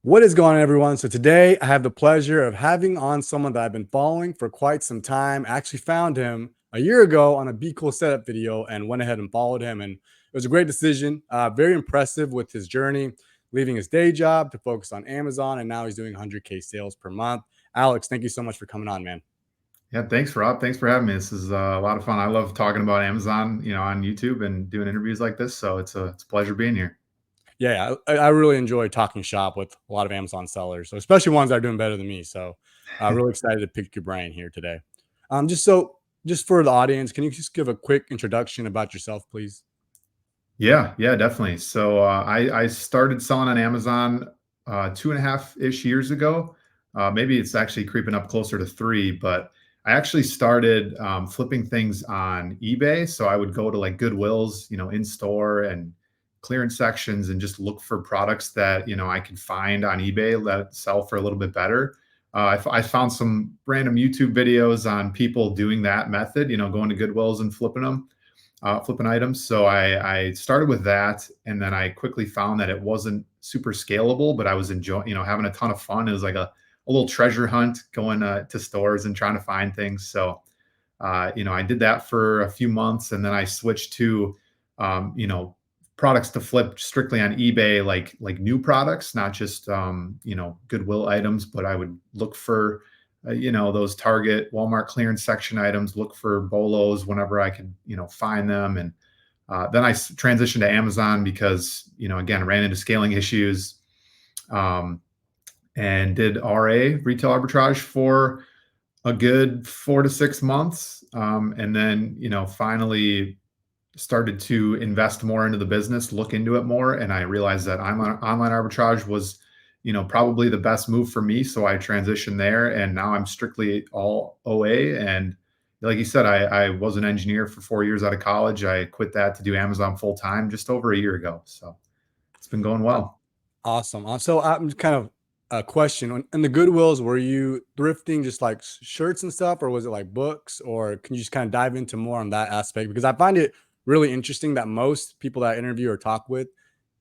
What is going on, everyone? So today I have the pleasure of having on someone that I've been following for quite some time. I actually found him a year ago on a Be Cool setup video and went ahead and followed him. And it was a great decision. Very impressive with his journey, leaving his day job to focus on Amazon. And now he's doing 100K sales per month. Alex, thank you so much for coming on, man. Yeah, thanks, Rob. Thanks for having me. This is a lot of fun. I love talking about Amazon, on YouTube and doing interviews like this. So it's a pleasure being here. Yeah, I really enjoy talking shop with a lot of Amazon sellers, so especially ones that are doing better than me. So, really excited to pick your brain here today. Just for the audience, can you just give a quick introduction about yourself, please? Yeah, definitely. So I started selling on Amazon 2.5-ish years ago. Maybe it's actually creeping up closer to three, but I actually started flipping things on eBay. So I would go to like Goodwills, in store and clearance sections and just look for products that I could find on eBay that sell for a little bit better. I found some random YouTube videos on people doing that method, going to Goodwills and flipping items. So I started with that, and then I quickly found that it wasn't super scalable, but I was enjoying, having a ton of fun. It was like a little treasure hunt going to stores and trying to find things. So, I did that for a few months, and then I switched to, um, you know, products to flip strictly on eBay, like new products, not just Goodwill items, but I would look for those Target, Walmart clearance section items, look for bolos whenever I could, find them. And then I transitioned to Amazon because, again, ran into scaling issues, um, and did RA, retail arbitrage, for a good 4 to 6 months. And then, finally started to invest more into the business, look into it more. And I realized that online arbitrage was, probably the best move for me. So I transitioned there, and now I'm strictly all OA. And like you said, I was an engineer for 4 years out of college. I quit that to do Amazon full time just over a year ago. So it's been going well. Awesome. So I'm kind of a question in the Goodwills. Were you thrifting just like shirts and stuff, or was it like books? Or can you just kind of dive into more on that aspect? Because I find it really interesting that most people that I interview or talk with,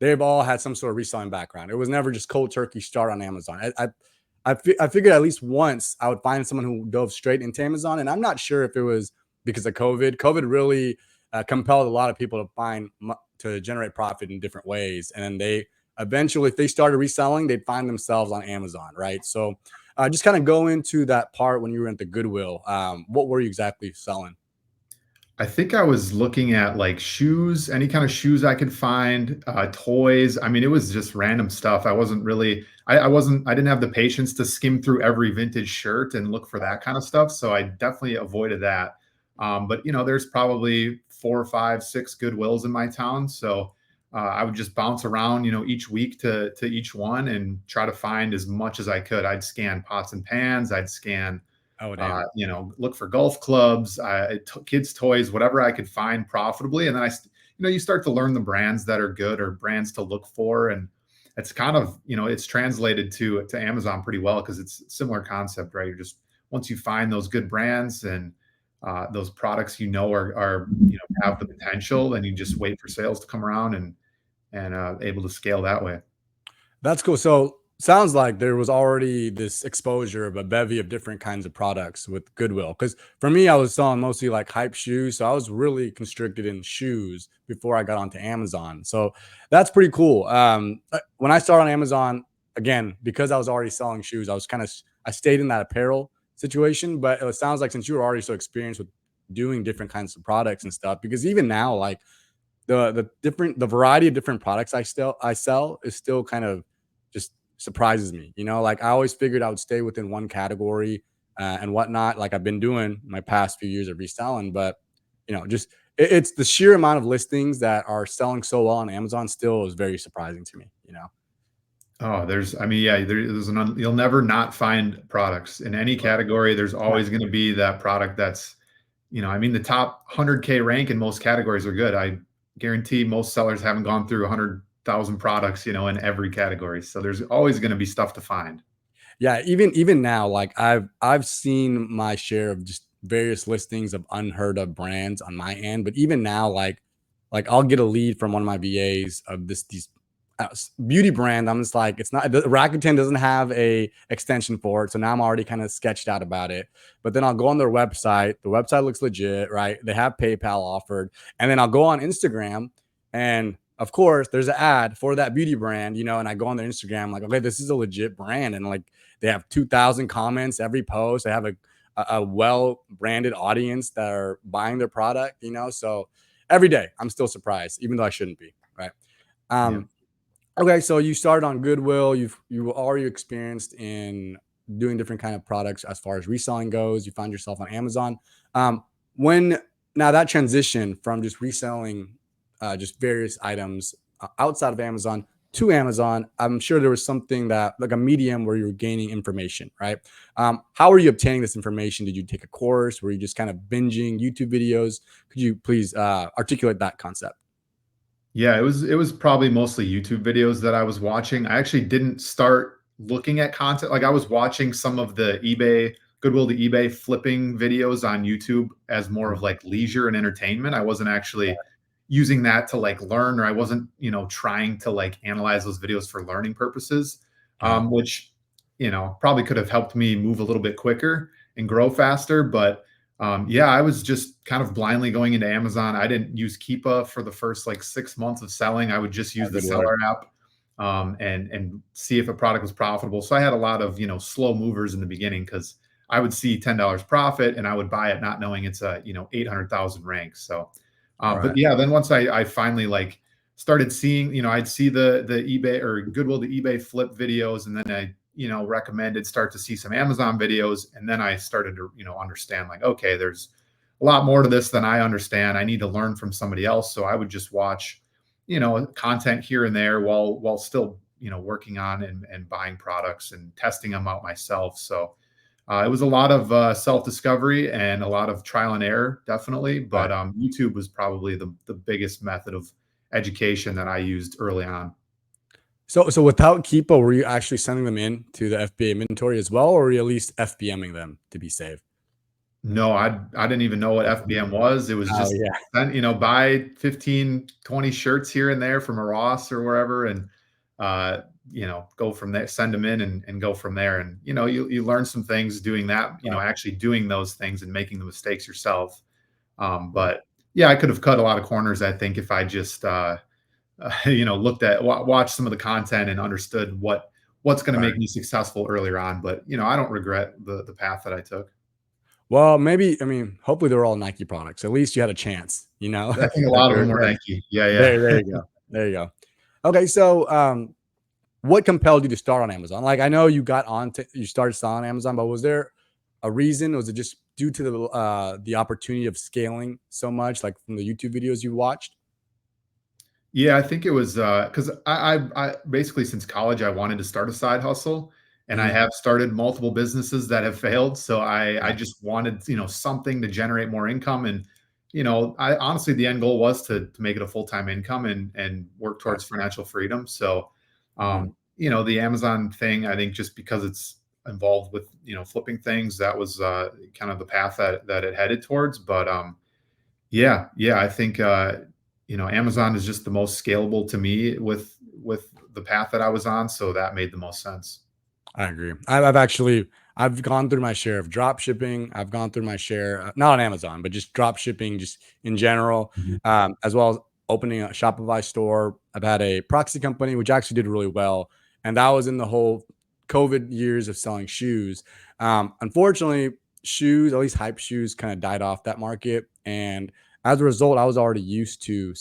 they've all had some sort of reselling background. It was never just cold turkey start on Amazon. I figured at least once I would find someone who dove straight into Amazon, and I'm not sure if it was because of COVID. COVID really compelled a lot of people to to generate profit in different ways, and then they eventually, if they started reselling, they'd find themselves on Amazon, right? So, just kind of go into that part when you were at the Goodwill. What were you exactly selling? I think I was looking at like shoes, any kind of shoes I could find, toys. I mean, it was just random stuff. I didn't have the patience to skim through every vintage shirt and look for that kind of stuff. So I definitely avoided that. But there's probably 4 or 5, 6 Goodwills in my town. So I would just bounce around, each week to each one and try to find as much as I could. I'd scan pots and pans. I'd scan Oh, damn. look for golf clubs, kids' toys, whatever I could find profitably. And then you start to learn the brands that are good or brands to look for. And it's kind of, it's translated to Amazon pretty well because it's a similar concept, right? You're just, once you find those good brands and those products, are, have the potential, then you just wait for sales to come around and able to scale that way. That's cool. So sounds like there was already this exposure of a bevy of different kinds of products with Goodwill. Because for me, I was selling mostly like hype shoes, so I was really constricted in shoes before I got onto Amazon. So that's pretty cool. When I started on Amazon, again, because I was already selling shoes, I stayed in that apparel situation. But it sounds like since you were already so experienced with doing different kinds of products and stuff, because even now, like the variety of different products I sell is still kind of just surprises me. Like I always figured I would stay within one category and whatnot, like I've been doing my past few years of reselling. But just it's the sheer amount of listings that are selling so well on Amazon still is very surprising to me. Oh, I mean, yeah, you'll never not find products in any category. There's Right. always going to be that product that's, I mean, the top 100K rank in most categories are good. I guarantee most sellers haven't gone through 100,000 products, in every category. So there's always going to be stuff to find. Yeah, even now, like I've seen my share of just various listings of unheard of brands on my end, but even now, like I'll get a lead from one of my VAs of these beauty brand. I'm just like, it's not, Rakuten doesn't have a extension for it. So now I'm already kind of sketched out about it. But then I'll go on their website. The website looks legit, right? They have PayPal offered. And then I'll go on Instagram, and of course there's an ad for that beauty brand, and I go on their Instagram, like, okay, this is a legit brand. And like, they have 2,000 comments every post. They have a well branded audience that are buying their product. So every day I'm still surprised, even though I shouldn't be, right? Yeah. Um, Okay, so you started on Goodwill. You already experienced in doing different kind of products as far as reselling goes. You found yourself on Amazon. Um, when Now that transition from just reselling just various items outside of Amazon to Amazon, I'm sure there was something that, like, a medium where you were gaining information, right? How were you obtaining this information? Did you take a course? Were you just kind of binging YouTube videos? Could you please articulate that concept? Yeah, it was probably mostly YouTube videos that I was watching. I actually didn't start looking at content. Like I was watching some of the eBay, Goodwill to eBay flipping videos on YouTube as more of Mhm. like leisure and entertainment. I wasn't actually using that to like learn, or I wasn't, trying to like analyze those videos for learning purposes. Yeah, Which, probably could have helped me move a little bit quicker and grow faster. But yeah, I was just kind of blindly going into Amazon. I didn't use Keepa for the first like 6 months of selling. I would just use the good word. seller app, and see if a product was profitable. So I had a lot of slow movers in the beginning because I would see $10 profit and I would buy it not knowing it's a 800,000 ranks. So, but Right. yeah, then once I finally like started seeing, I'd see the eBay or Goodwill to eBay flip videos, and then I recommended start to see some Amazon videos. And then I started to, understand like, okay, there's a lot more to this than I understand. I need to learn from somebody else. So I would just watch, content here and there while still, working on and buying products and testing them out myself. So it was a lot of self discovery and a lot of trial and error, definitely. But Right. YouTube was probably the biggest method of education that I used early on. So without Keepa, were you actually sending them in to the FBA inventory as well, or were you at least FBMing them to be safe? No, I didn't even know what FBM was. It was Oh, just, yeah. buy 15, 20 shirts here and there from a Ross or wherever, and go from there, send them in and go from there. And you learn some things doing that, Right, actually doing those things and making the mistakes yourself. right, But yeah, I could have cut a lot of corners, I think, if I just looked at watched some of the content and understood what's going to right. make me successful earlier on. But I don't regret the path that I took. Well, maybe, I mean, hopefully they're all Nike products. At least you had a chance, I think a if lot of they're them were there. Nike. Yeah, There yeah. you go. There you go. Okay, so, what compelled you to start on Amazon? Like, I know you started selling on Amazon, but was there a reason? Was it just due to the opportunity of scaling so much, like from the YouTube videos you watched? Yeah, I think it was because I basically since college I wanted to start a side hustle, and I Mhm. have started multiple businesses that have failed. So I Yeah, just wanted something to generate more income, and I honestly the end goal was to make it a full time income and work right. towards financial freedom. So, Mhm. the Amazon thing, I think just because it's involved with flipping things, that was kind of the path that it headed towards. But yeah, yeah, I think, Amazon is just the most scalable to me with the path that I was on, so that made the most sense. I agree. I've gone through my share of drop shipping. I've gone through my share, not on Amazon, but just drop shipping, just in general, Mhm. as well as opening a Shopify store. I've had a proxy company, which actually did really well, and that was in the whole COVID years of selling shoes. Unfortunately, shoes, at least hype shoes, kind of died off that market, and as a result, I was already used to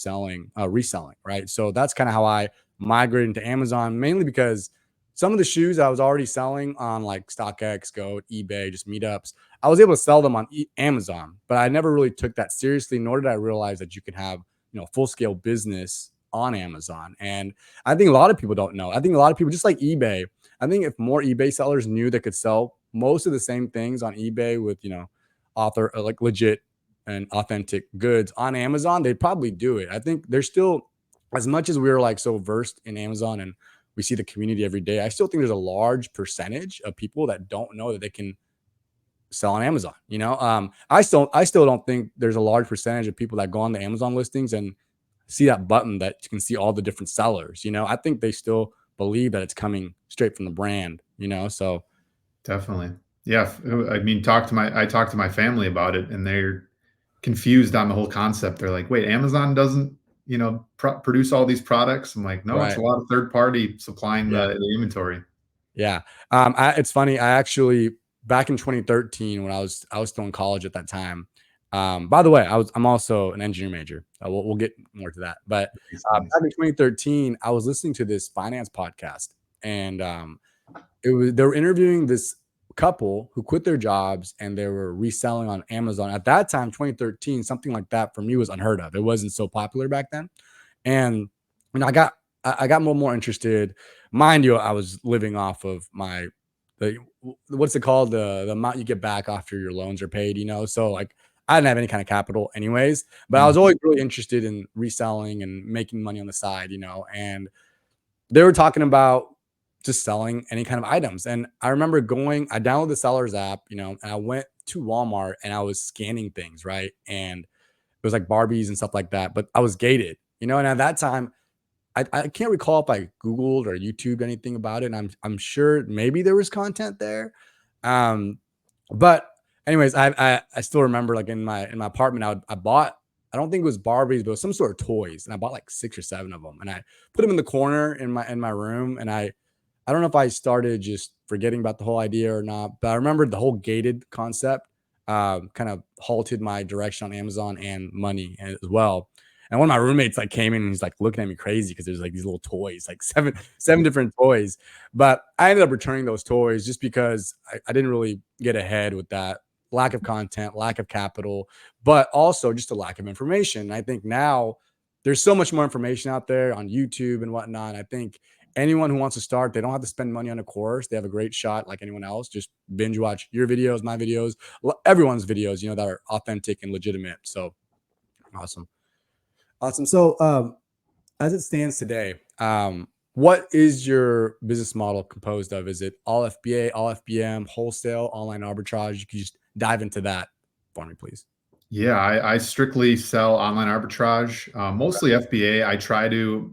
reselling, right? So that's kind of how I migrated into Amazon, mainly because some of the shoes I was already selling on like StockX, Go, eBay, just meetups, I was able to sell them on Amazon, but I never really took that seriously. Nor did I realize that you can have, full scale business on Amazon. And I think a lot of people don't know. I think a lot of people, just like eBay, I think if more eBay sellers knew they could sell most of the same things on eBay with, author like legit and authentic goods on Amazon, they'd probably do it. I think there's still, as much as we're like so versed in Amazon and we see the community every day, I still think there's a large percentage of people that don't know that they can sell on Amazon. I still don't think there's a large percentage of people that go on the Amazon listings and see that button that you can see all the different sellers. I think they still believe that it's coming straight from the brand. So Definitely. Yeah, I mean, I talked to my family about it, and they're confused on the whole concept. They're like, "Wait, Amazon doesn't, produce all these products?" I'm like, "No, it's right. a lot of third party supplying Yeah. the inventory." Yeah. It's funny. I actually back in 2013 when I was still in college at that time. By the way, I'm also an engineering major. We'll get more to that. But Nice, nice. back in 2013, I was listening to this finance podcast, and they were interviewing this couple who quit their jobs and they were reselling on Amazon. At that time, 2013, something like that for me was unheard of. It wasn't so popular back then. And I got more and more interested. Mind you, I was living off of the what's it called? The amount you get back after your loans are paid. So like I didn't have any kind of capital anyways, but I Mm, was always really interested in reselling and making money on the side. And they were talking about just selling any kind of items. And I remember I downloaded the sellers app, and I went to Walmart and I was scanning things, right? And it was like Barbies and stuff like that, but I was gated. And at that time, I can't recall if I Googled or YouTubed anything about it. And I'm sure maybe there was content there. Um, but anyways, I still remember like in my apartment, I bought, I don't think it was Barbies, but it was some sort of toys, and I bought like 6 or 7 of them, and I put them in the corner in my room, and I don't know if I started just forgetting about the whole idea or not, but I remember the whole gated concept kind of halted my direction on Amazon and money as well. And one of my roommates like came in and he's like looking at me crazy because there's like these little toys, like seven different toys. But I ended up returning those toys just because I didn't really get ahead with that lack of content, lack of capital, but also just a lack of information. I think now there's so much more information out there on YouTube and whatnot. I think anyone who wants to start, they don't have to spend money on a course. They have a great shot like anyone else. Just binge watch your videos, my videos, everyone's videos, that are authentic and legitimate. So awesome. Awesome. So, as it stands today, what is your business model composed of? Is it all FBA, all FBM, wholesale, online arbitrage? You could just dive into that for me, please. Yeah, I strictly sell online arbitrage, Okay. mostly FBA. I try to,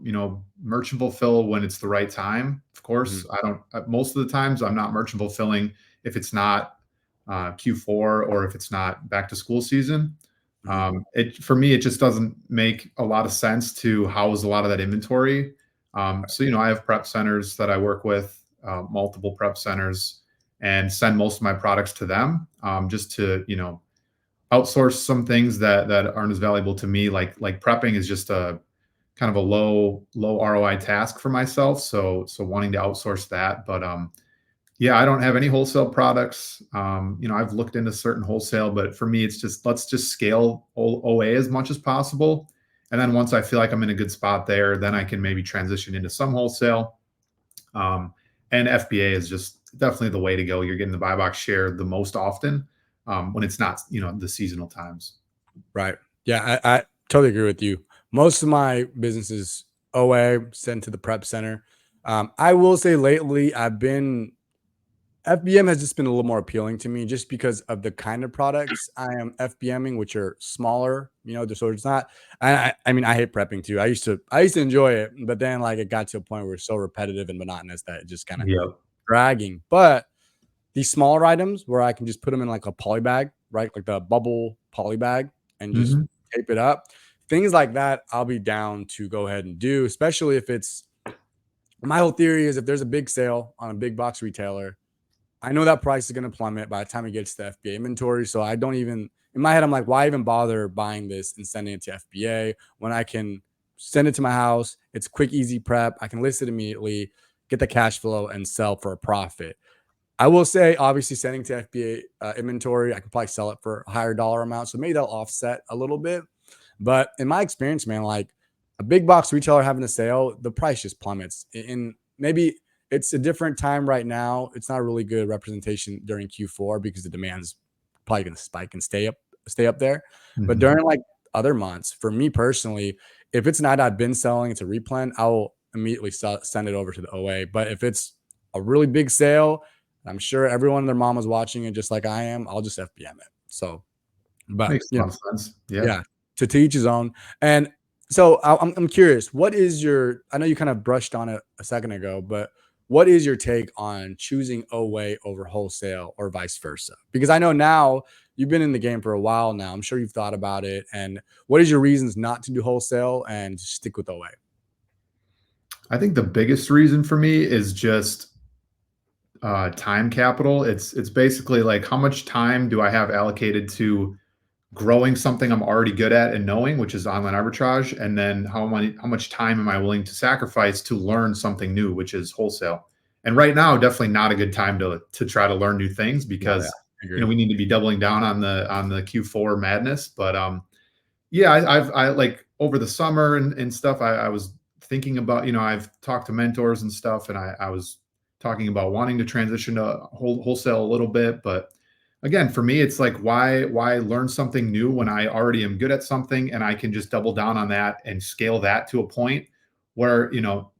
merchant fulfill when it's the right time. Of Mhm. course, I don't. Most of the times, I'm not merchant fulfilling if it's not Q4 or if it's not back to school season. Mhm. It for me, it just doesn't make a lot of sense to house a lot of that inventory. So I have prep centers that I work with, multiple prep centers, and send most of my products to them, just to outsource some things that aren't as valuable to me. Like prepping is just a kind of a low ROI task for myself. So wanting to outsource that, but yeah, I don't have any wholesale products. I've looked into certain wholesale, but for me, it's just let's just scale OA as much as possible. And then once I feel like I'm in a good spot there, then I can maybe transition into some wholesale. Um, and FBA is just definitely the way to go. You're getting the buy box share the most often when it's not, the seasonal times. Right. Yeah, I totally agree with you. Most of my businesses OA sent to the prep center. I will say lately FBM has just been a little more appealing to me just because of the kind of products I am FBMing, which are smaller, so it's not. I mean, I hate prepping too. I used to enjoy it, but then like it got to a point where it's so repetitive and monotonous that it just kind of Yep. dragging. But these smaller items where I can just put them in like a poly bag, right? Like the bubble poly bag and just Mhm. tape it up. Things like that, I'll be down to go ahead and do, especially if it's my whole theory is if there's a big sale on a big box retailer, I know that price is going to plummet by the time it gets to FBA inventory. So I don't even, in my head, I'm like, why even bother buying this and sending it to FBA when I can send it to my house? It's quick, easy prep. I can list it immediately, get the cash flow, and sell for a profit. I will say, obviously, sending to FBA inventory, I can probably sell it for a higher dollar amount. So maybe they'll offset a little bit. But in my experience, man, like a big box retailer having a sale, the price just plummets. And maybe it's a different time right now. It's not a really good representation during Q4 because the demand's probably going to spike and stay up there. But Mhm. during like other months, for me personally, if it's not I've been selling, it's a replen, I will immediately send it over to the OA. But if it's a really big sale, I'm sure everyone and their mom is watching it just like I am, I'll just FBM it. So, but Makes a lot of sense. Yeah. yeah, to each his own. And So I'm curious, what is your, I know you kind of brushed on it a second ago, but what is your take on choosing OA over wholesale or vice versa? Because I know now you've been in the game for a while now. I'm sure you've thought about it. And what is your reasons not to do wholesale and stick with OA? I think the biggest reason for me is just time capital. It's basically like how much time do I have allocated to growing something I'm already good at and knowing, which is online arbitrage, and then how much time am I willing to sacrifice to learn something new, which is wholesale. And right now, definitely not a good time to try to learn new things No, yeah, because agreed. we need to be doubling down on the Q4 madness. But yeah, I like over the summer and stuff. I was thinking about, I've talked to mentors and stuff, and I was talking about wanting to transition to wholesale a little bit. But again, for me, it's like why learn something new when I already am good at something and I can just double down on that and scale that to a point where,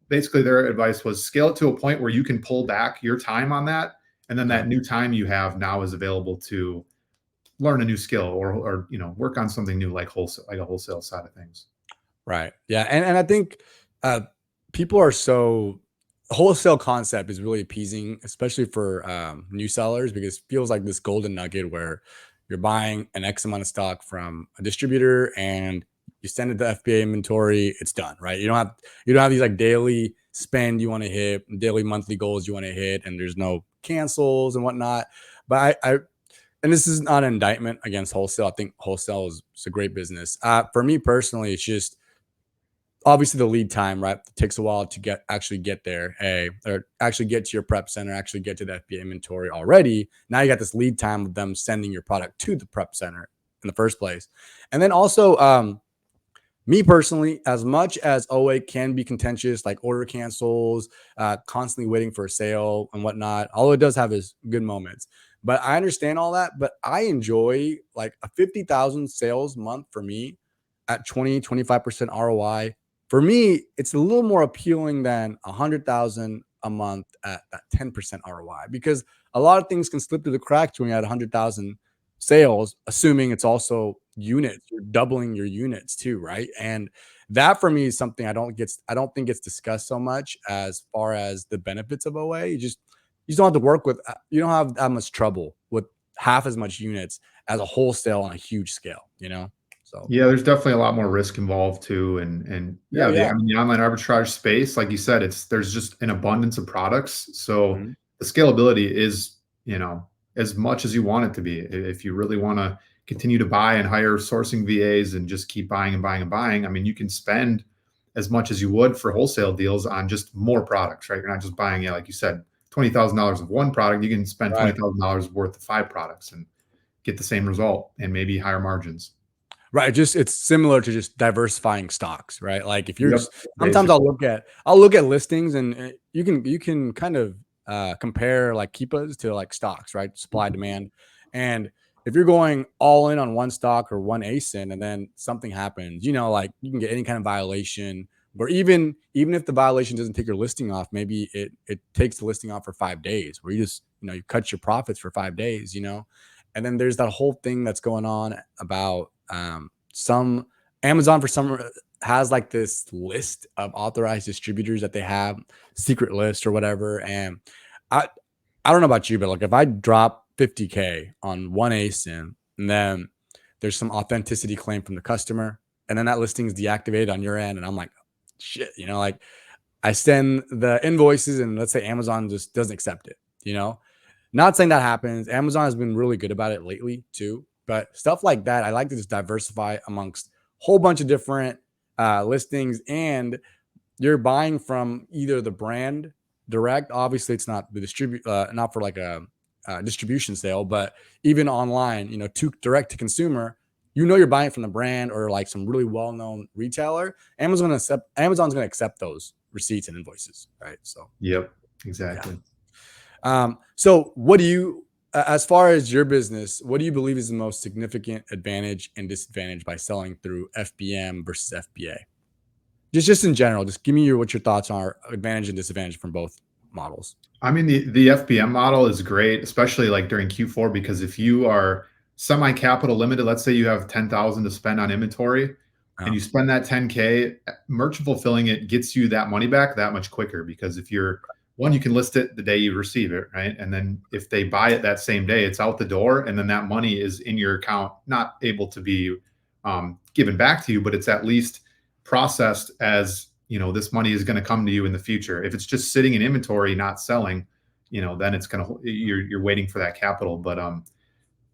basically their advice was scale it to a point where you can pull back your time on that. And then Yeah. that new time you have now is available to learn a new skill or work on something new like wholesale, like a wholesale side of things. Right. Yeah. And I think uh, people are so, wholesale concept is really appeasing, especially for new sellers, because it feels like this golden nugget where you're buying an X amount of stock from a distributor and you send it to FBA inventory, it's done, right? You don't have these like daily spend you want to hit, daily monthly goals you want to hit, and there's no cancels and whatnot. But I and this is not an indictment against wholesale. I think wholesale is a great business. For me personally, it's just obviously the lead time, right? It takes a while to get there, or actually get to your prep center, actually get to the FBA inventory already. Now you got this lead time of them sending your product to the prep center in the first place. And then also, me personally, as much as OA can be contentious, like order cancels, constantly waiting for a sale and whatnot, all it does have is good moments. But I understand all that. But I enjoy like a 50,000 sales month for me at 20, 25% ROI. For me, it's a little more appealing than 100,000 a month at that 10% ROI, because a lot of things can slip through the cracks when you had 100,000 sales, assuming it's also units. You're doubling your units too, right? And that for me is something I don't think gets discussed so much as far as the benefits of OA. You just don't have to work with, you don't have that much trouble with half as much units as a wholesale on a huge scale. So Yeah, there's definitely a lot more risk involved too, and yeah, yeah, yeah. the online arbitrage space, like you said, there's just an abundance of products, so Mhm. the scalability is, as much as you want it to be. If you really want to continue to buy and hire sourcing VAs and just keep buying and buying and buying, I mean, you can spend as much as you would for wholesale deals on just more products, right? You're not just buying, yeah, like you said, $20,000 of one product. You can spend Right. $20,000 worth of five products and get the same result and maybe higher margins. Right, just it's similar to just diversifying stocks, right? Like if you're Yep, just sometimes basically. I'll look at listings and you can kind of compare like keepas to like stocks, right? Supply demand. And if you're going all in on one stock or one ASIN and then something happens, like you can get any kind of violation, or even if the violation doesn't take your listing off, maybe it takes the listing off for 5 days, where you just, you cut your profits for 5 days. And then there's that whole thing that's going on about some Amazon for some has like this list of authorized distributors that they have, secret list or whatever. And I I don't know about you, but like if I drop 50K on one ASIN and then there's some authenticity claim from the customer, and then that listing is deactivated on your end, and I'm like, shit, like I send the invoices and let's say Amazon just doesn't accept it. Not saying that happens. Amazon has been really good about it lately too, but stuff like that, I like to just diversify amongst a whole bunch of different listings, and you're buying from either the brand direct. Obviously, it's not the not for like a distribution sale, but even online, to direct to consumer. You're buying it from the brand or like some really well-known retailer. Amazon's going to accept those receipts and invoices, right? So Yep, yeah. exactly. So what do you, as far as your business, what do you believe is the most significant advantage and disadvantage by selling through FBM versus FBA? Just in general, just give me what your thoughts are, advantage and disadvantage from both models. I mean, the FBM model is great, especially like during Q4, because if you are semi capital limited, let's say you have 10,000 to spend on inventory, and Oh, you spend that 10K, merchant fulfilling it gets you that money back that much quicker because if you're one, you can list it the day you receive it, right? And then if they buy it that same day, it's out the door, and then that money is in your account, not able to be given back to you, but it's at least processed as this money is going to come to you in the future. If it's just sitting in inventory, not selling, then it's going to you're waiting for that capital. But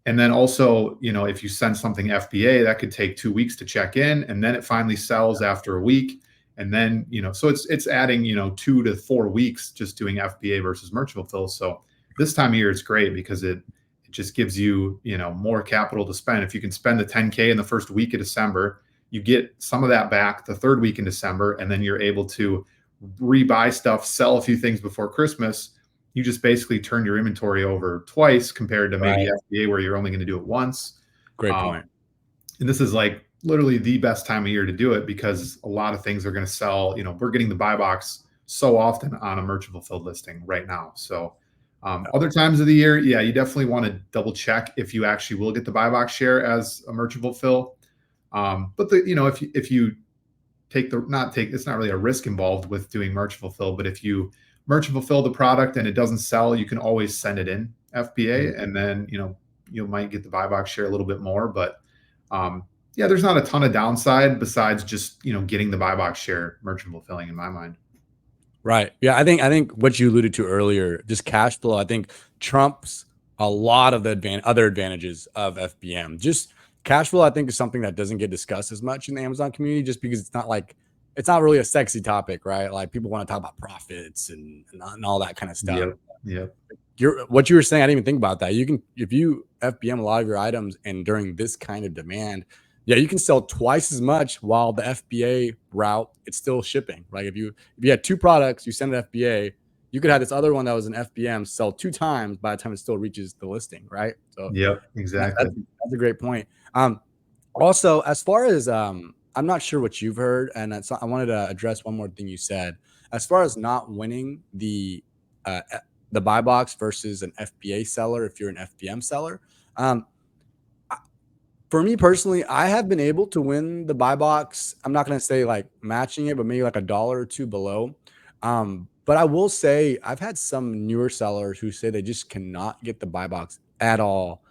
and then also, if you send something FBA, that could take 2 weeks to check in, and then it finally sells after a week. And then, so it's adding, 2 to 4 weeks just doing FBA versus merchant fulfill. So this time of year, it's great because it just gives you, more capital to spend. If you can spend the 10K in the first week of December, you get some of that back the third week in December, and then you're able to rebuy stuff, sell a few things before Christmas. You just basically turn your inventory over twice compared to maybe right. FBA where you're only going to do it once. Great Um, point. and this is like literally the best time of year to do it because a lot of things are going to sell. We're getting the buy box so often on a merchant fulfilled listing right now. So other times of the year, yeah, you definitely want to double check if you actually will get the buy box share as a merchant fulfill. But if you take the not take it's not really a risk involved with doing merchant fulfill, but if you merchant fulfill the product and it doesn't sell, you can always send it in FBA, Mhm. and then you might get the buy box share a little bit more. But um, yeah, there's not a ton of downside besides just getting the buy box share merchant fulfilling in my mind. Right. Yeah, I think what you alluded to earlier, just cash flow, I think trumps a lot of the other advantages of FBM. Just cash flow, I think, is something that doesn't get discussed as much in the Amazon community, just because it's not really a sexy topic, right? Like people want to talk about profits and all that kind of stuff. Yep. Yep. What you were saying, I didn't even think about that. You can if you FBM a lot of your items and during this kind of demand, yeah, you can sell twice as much while the FBA route it's still shipping. Like if you had two products, you send an FBA, you could have this other one that was an FBM sell two times by the time it still reaches the listing, right? So Yep. that, Exactly. that's a great point. Also, as far as I'm not sure what you've heard, and I wanted to address one more thing you said. As far as not winning the buy box versus an FBA seller, if you're an FBM seller, um, for me personally, I have been able to win the buy box. I'm not going to say like matching it, but maybe like a dollar or two below. But I will say I've had some newer sellers who say they just cannot get the buy box at all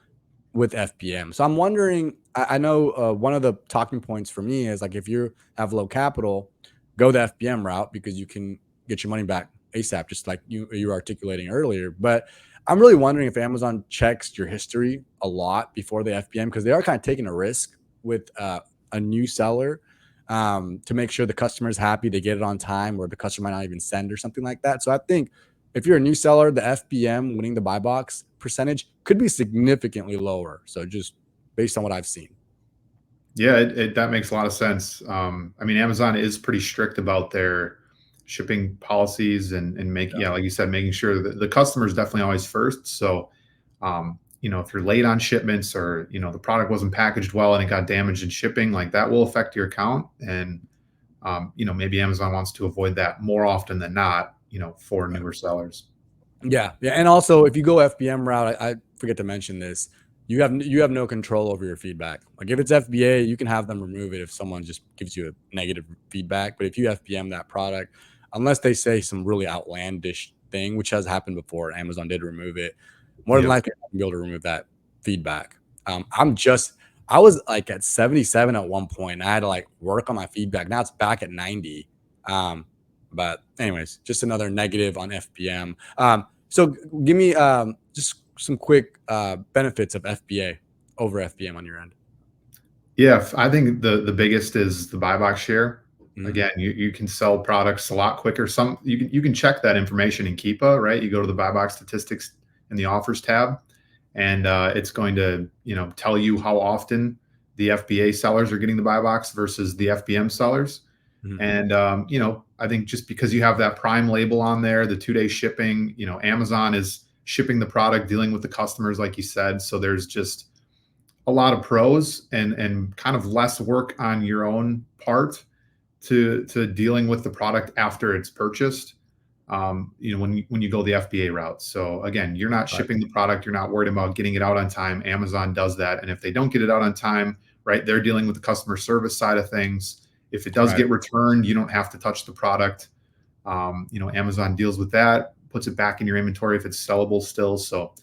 with FBM. So I'm wondering, I know one of the talking points for me is like if you have low capital, go the FBM route because you can get your money back ASAP, just like you were articulating earlier. But I'm really wondering if Amazon checks your history a lot before the FBM because they are kind of taking a risk with a new seller to make sure the customer is happy, they get it on time, or the customer might not even send or something like that. So I think if you're a new seller, the FBM winning the buy box percentage could be significantly lower. So just based on what I've seen. Yeah, that makes a lot of sense. I mean, Amazon is pretty strict about their shipping policies and make yeah, like you said, making sure that the customer is definitely always first. So, if you're late on shipments or the product wasn't packaged well and it got damaged in shipping, like that will affect your account. And maybe Amazon wants to avoid that more often than not. For Right. newer sellers. Yeah, yeah, and also if you go FBM route, I forget to mention this. You have no control over your feedback. Like if it's FBA, you can have them remove it if someone just gives you a negative feedback. But if you FBM that product, unless they say some really outlandish thing, which has happened before, Amazon did remove it. More than Yep. likely, I can be able to remove that feedback. I was like at 77 at one point. And I had to like work on my feedback. Now it's back at 90. But anyways, just another negative on FBM. So give me just some quick benefits of FBA over FBM on your end. Yeah, I think the biggest is the buy box share. Mhm. Again, you can sell products a lot quicker. Some you can check that information in Keepa, right? You go to the buy box statistics in the offers tab, and it's going to tell you how often the FBA sellers are getting the buy box versus the FBM sellers. Mhm. And I think just because you have that Prime label on there, the 2-day shipping, Amazon is shipping the product, dealing with the customers, like you said. So there's just a lot of pros and kind of less work on your own part to dealing with the product after it's purchased. When you go the FBA route. So again, you're not Right. shipping the product, you're not worried about getting it out on time. Amazon does that, and if they don't get it out on time, right? They're dealing with the customer service side of things. If it does Right. get returned, you don't have to touch the product. Amazon deals with that, puts it back in your inventory if it's sellable still. So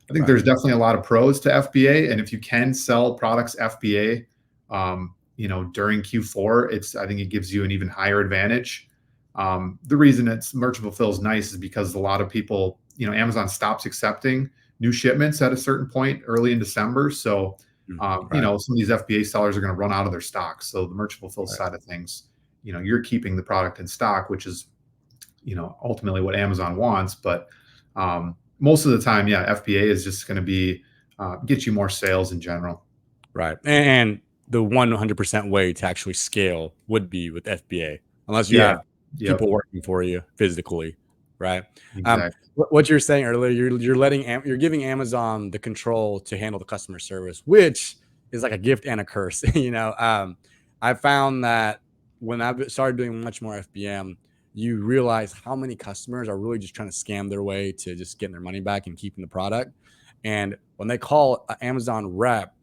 I think Right. there's definitely a lot of pros to FBA, and if you can sell products FBA, during Q4, I think it gives you an even higher advantage. The reason it's merchant fulfill is nice is because a lot of people, Amazon stops accepting new shipments at a certain point early in December. So, Right. some of these FBA sellers are going to run out of their stock. So the merchant fulfill Right. side of things, you're keeping the product in stock, which is, ultimately what Amazon wants. But most of the time, yeah, FBA is just going to be get you more sales in general. Right. And the 100% way to actually scale would be with FBA, unless you Yeah. have Yep. people working for you physically, right? Exactly. What you're saying earlier, you're giving Amazon the control to handle the customer service, which is like a gift and a curse. I found that when I started doing much more FBM, you realize how many customers are really just trying to scam their way to just getting their money back and keeping the product. And when they call an Amazon rep,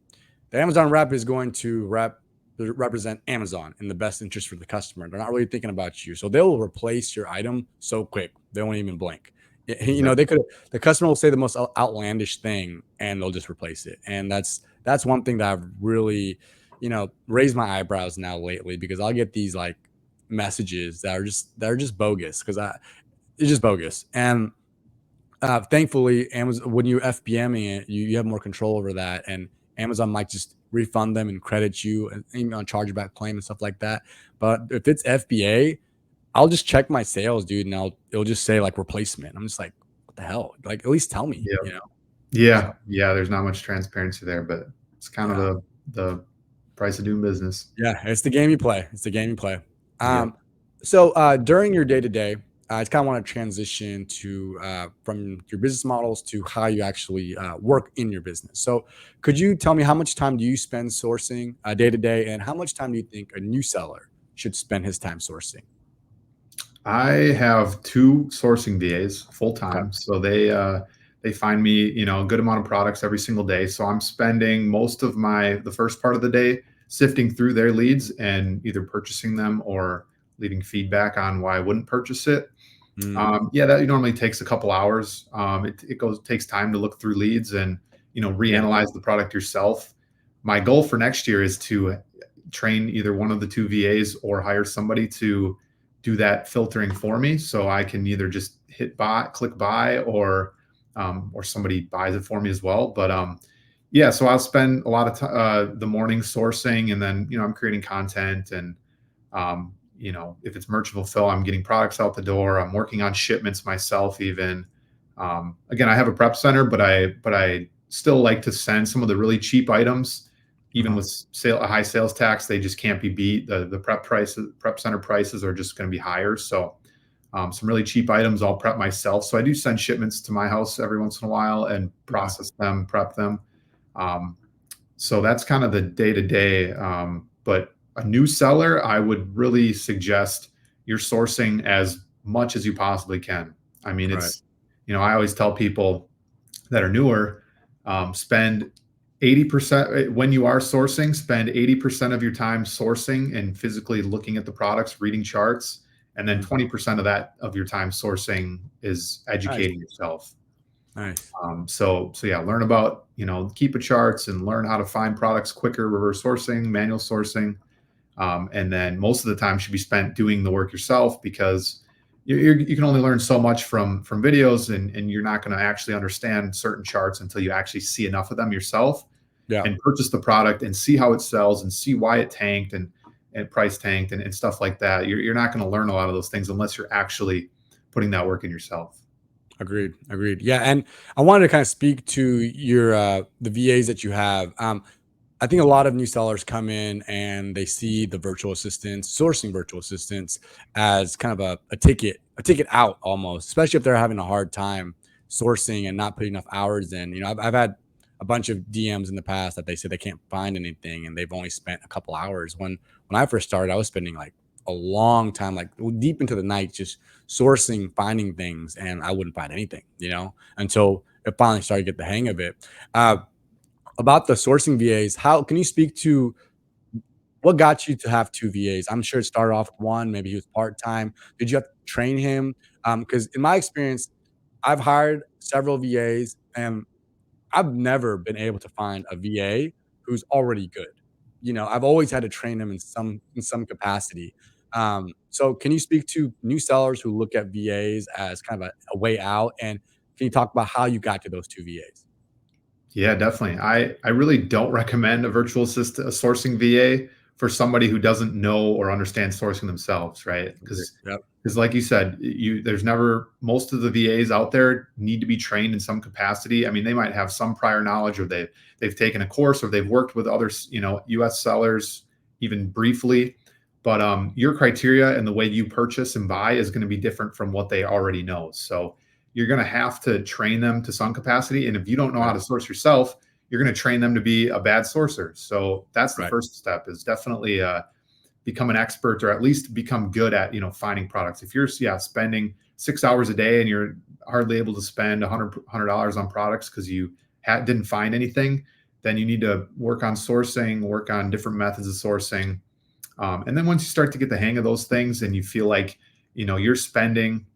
the Amazon rep is going to represent Amazon in the best interest for the customer. They're not really thinking about you. So they'll replace your item so quick. They won't even blink. Exactly. The customer will say the most outlandish thing and they'll just replace it. And that's one thing that I've really, raised my eyebrows now lately, because I'll get these like messages that are just bogus, because I it's just bogus. And thankfully, Amazon, when you FBMing it, you have more control over that, and Amazon might just refund them and credit you and on chargeback claim and stuff like that. But if it's FBA, I'll just check my sales, dude, and it'll just say like replacement. I'm just like, what the hell? Like, at least tell me, Yep. So Yeah. Yeah. There's not much transparency there, but it's kind of yeah, the price of doing business. yeah, it's the game you play. It's the game you play. Yep. Um, during your day to day, I just kind of want to transition to from your business models to how you actually work in your business. So, could you tell me how much time do you spend sourcing day to day, and how much time do you think a new seller should spend his time sourcing? I have two sourcing VAs full Okay. time, so they find me, a good amount of products every single day. So I'm spending most of the first part of the day sifting through their leads and either purchasing them or leaving feedback on why I wouldn't purchase it. Mm, Yeah, that normally takes a couple hours. It takes time to look through leads and yeah. reanalyze the product yourself. My goal for next year is to train either one of the two VAs or hire somebody to do that filtering for me, so I can either just hit buy, click buy, or somebody buys it for me as well. But yeah, so I'll spend a lot of the morning sourcing, and then I'm creating content and if it's merchant fulfill, I'm getting products out the door. I'm working on shipments myself. Even again, I have a prep center, but I still like to send some of the really cheap items, even Uh-huh. with a high sales tax. They just can't be beat. The prep center prices are just going to be higher. So some really cheap items I'll prep myself. So I do send shipments to my house every once in a while and Okay. process them, prep them. Um, so that's kind of the day to day. But a new seller, I would really suggest you're sourcing as much as you possibly can. I mean, Right. I always tell people that are newer, spend 80% when you are sourcing, spend 80% of your time sourcing and physically looking at the products, reading charts. And then Mhm. 20% of that of your time sourcing is Nice. educating yourself. Nice. So yeah, learn about keep a charts and learn how to find products quicker, reverse sourcing, manual sourcing, and then most of the time should be spent doing the work yourself, because you can only learn so much from videos, and you're not going to actually understand certain charts until you actually see enough of them yourself Yeah. and purchase the product and see how it sells and see why it tanked and price tanked and stuff like that. You're not going to learn a lot of those things unless you're actually putting that work in yourself. Agreed. Agreed. Yeah. And I wanted to kind of speak to your the VAs that you have. I think a lot of new sellers come in and they see the virtual assistants, sourcing virtual assistants, as kind of a ticket out almost, especially if they're having a hard time sourcing and not putting enough hours in. I've had a bunch of DMs in the past that they say they can't find anything and they've only spent a couple hours. When I first started, I was spending like a long time, like deep into the night, just sourcing, finding things, and I wouldn't find anything, until it finally started to get the hang of it. About the sourcing VAs, how can you speak to what got you to have 2 VAs? I'm sure it started off with 1, maybe he was part-time. Did you have to train him? Because in my experience, I've hired several VAs, and I've never been able to find a VA who's already good. I've always had to train them in some capacity. So can you speak to new sellers who look at VAs as kind of a way out, and can you talk about how you got to those 2 VAs? Yeah, definitely. I really don't recommend a virtual assistant, a sourcing VA for somebody who doesn't know or understand sourcing themselves, right? Agree. Yep. Because like you said, there's never most of the VAs out there need to be trained in some capacity. I mean, they might have some prior knowledge, or they've taken a course, or they've worked with other US sellers even briefly. But your criteria and the way you purchase and buy is going to be different from what they already know. So you're going to have to train them to some capacity. And if you don't know how Right. to source yourself, you're going to train them to be a bad sourcer. So that's the Right. first step, is definitely become an expert, or at least become good at, finding products. If you're spending 6 hours a day and you're hardly able to spend $100 on products because you didn't find anything, then you need to work on sourcing, work on different methods of sourcing. And then once you start to get the hang of those things and you feel like, you're spending,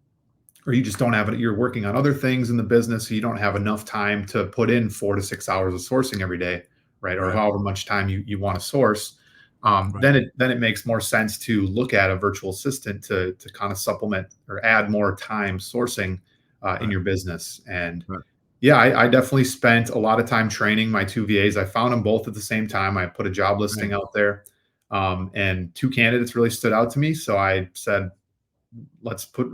or you just don't have it, you're working on other things in the business, so you don't have enough time to put in 4 to 6 hours of sourcing every day, right? Or Right. however much time you want to source. Right. Then it makes more sense to look at a virtual assistant to kind of supplement or add more time sourcing in Right. your business. And Right. yeah, I definitely spent a lot of time training my two VAs. I found them both at the same time. I put a job listing Nice. out there, and two candidates really stood out to me. So I said,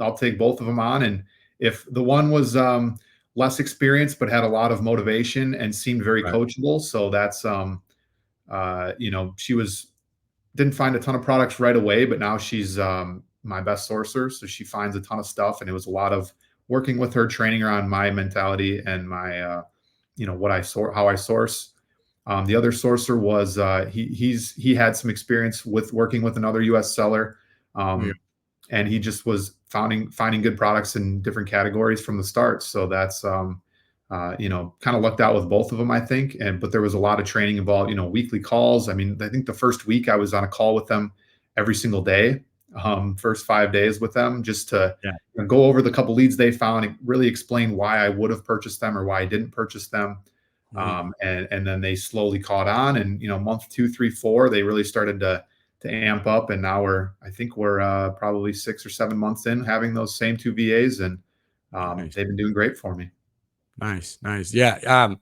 I'll take both of them on. And if the one was less experienced but had a lot of motivation and seemed very Right. coachable, so that's she was didn't find a ton of products right away, but now she's my best sourcer. So she finds a ton of stuff. And it was a lot of working with her, training her on my mentality and my, what I sort, how I source. The other sourcer was he had some experience with working with another U.S. seller, Yeah. and he just was finding good products in different categories from the start. So that's kind of lucked out with both of them, I think. But there was a lot of training involved, weekly calls. I mean, I think the first week I was on a call with them every single day, first 5 days with them, just to Yeah. go over the couple leads they found and really explain why I would have purchased them or why I didn't purchase them. Mhm. And then they slowly caught on, and month 2, 3, 4, they really started to amp up. And now I think we're probably 6 or 7 months in having those same two VAs, and Nice. they've been doing great for me. Nice. Nice. Yeah.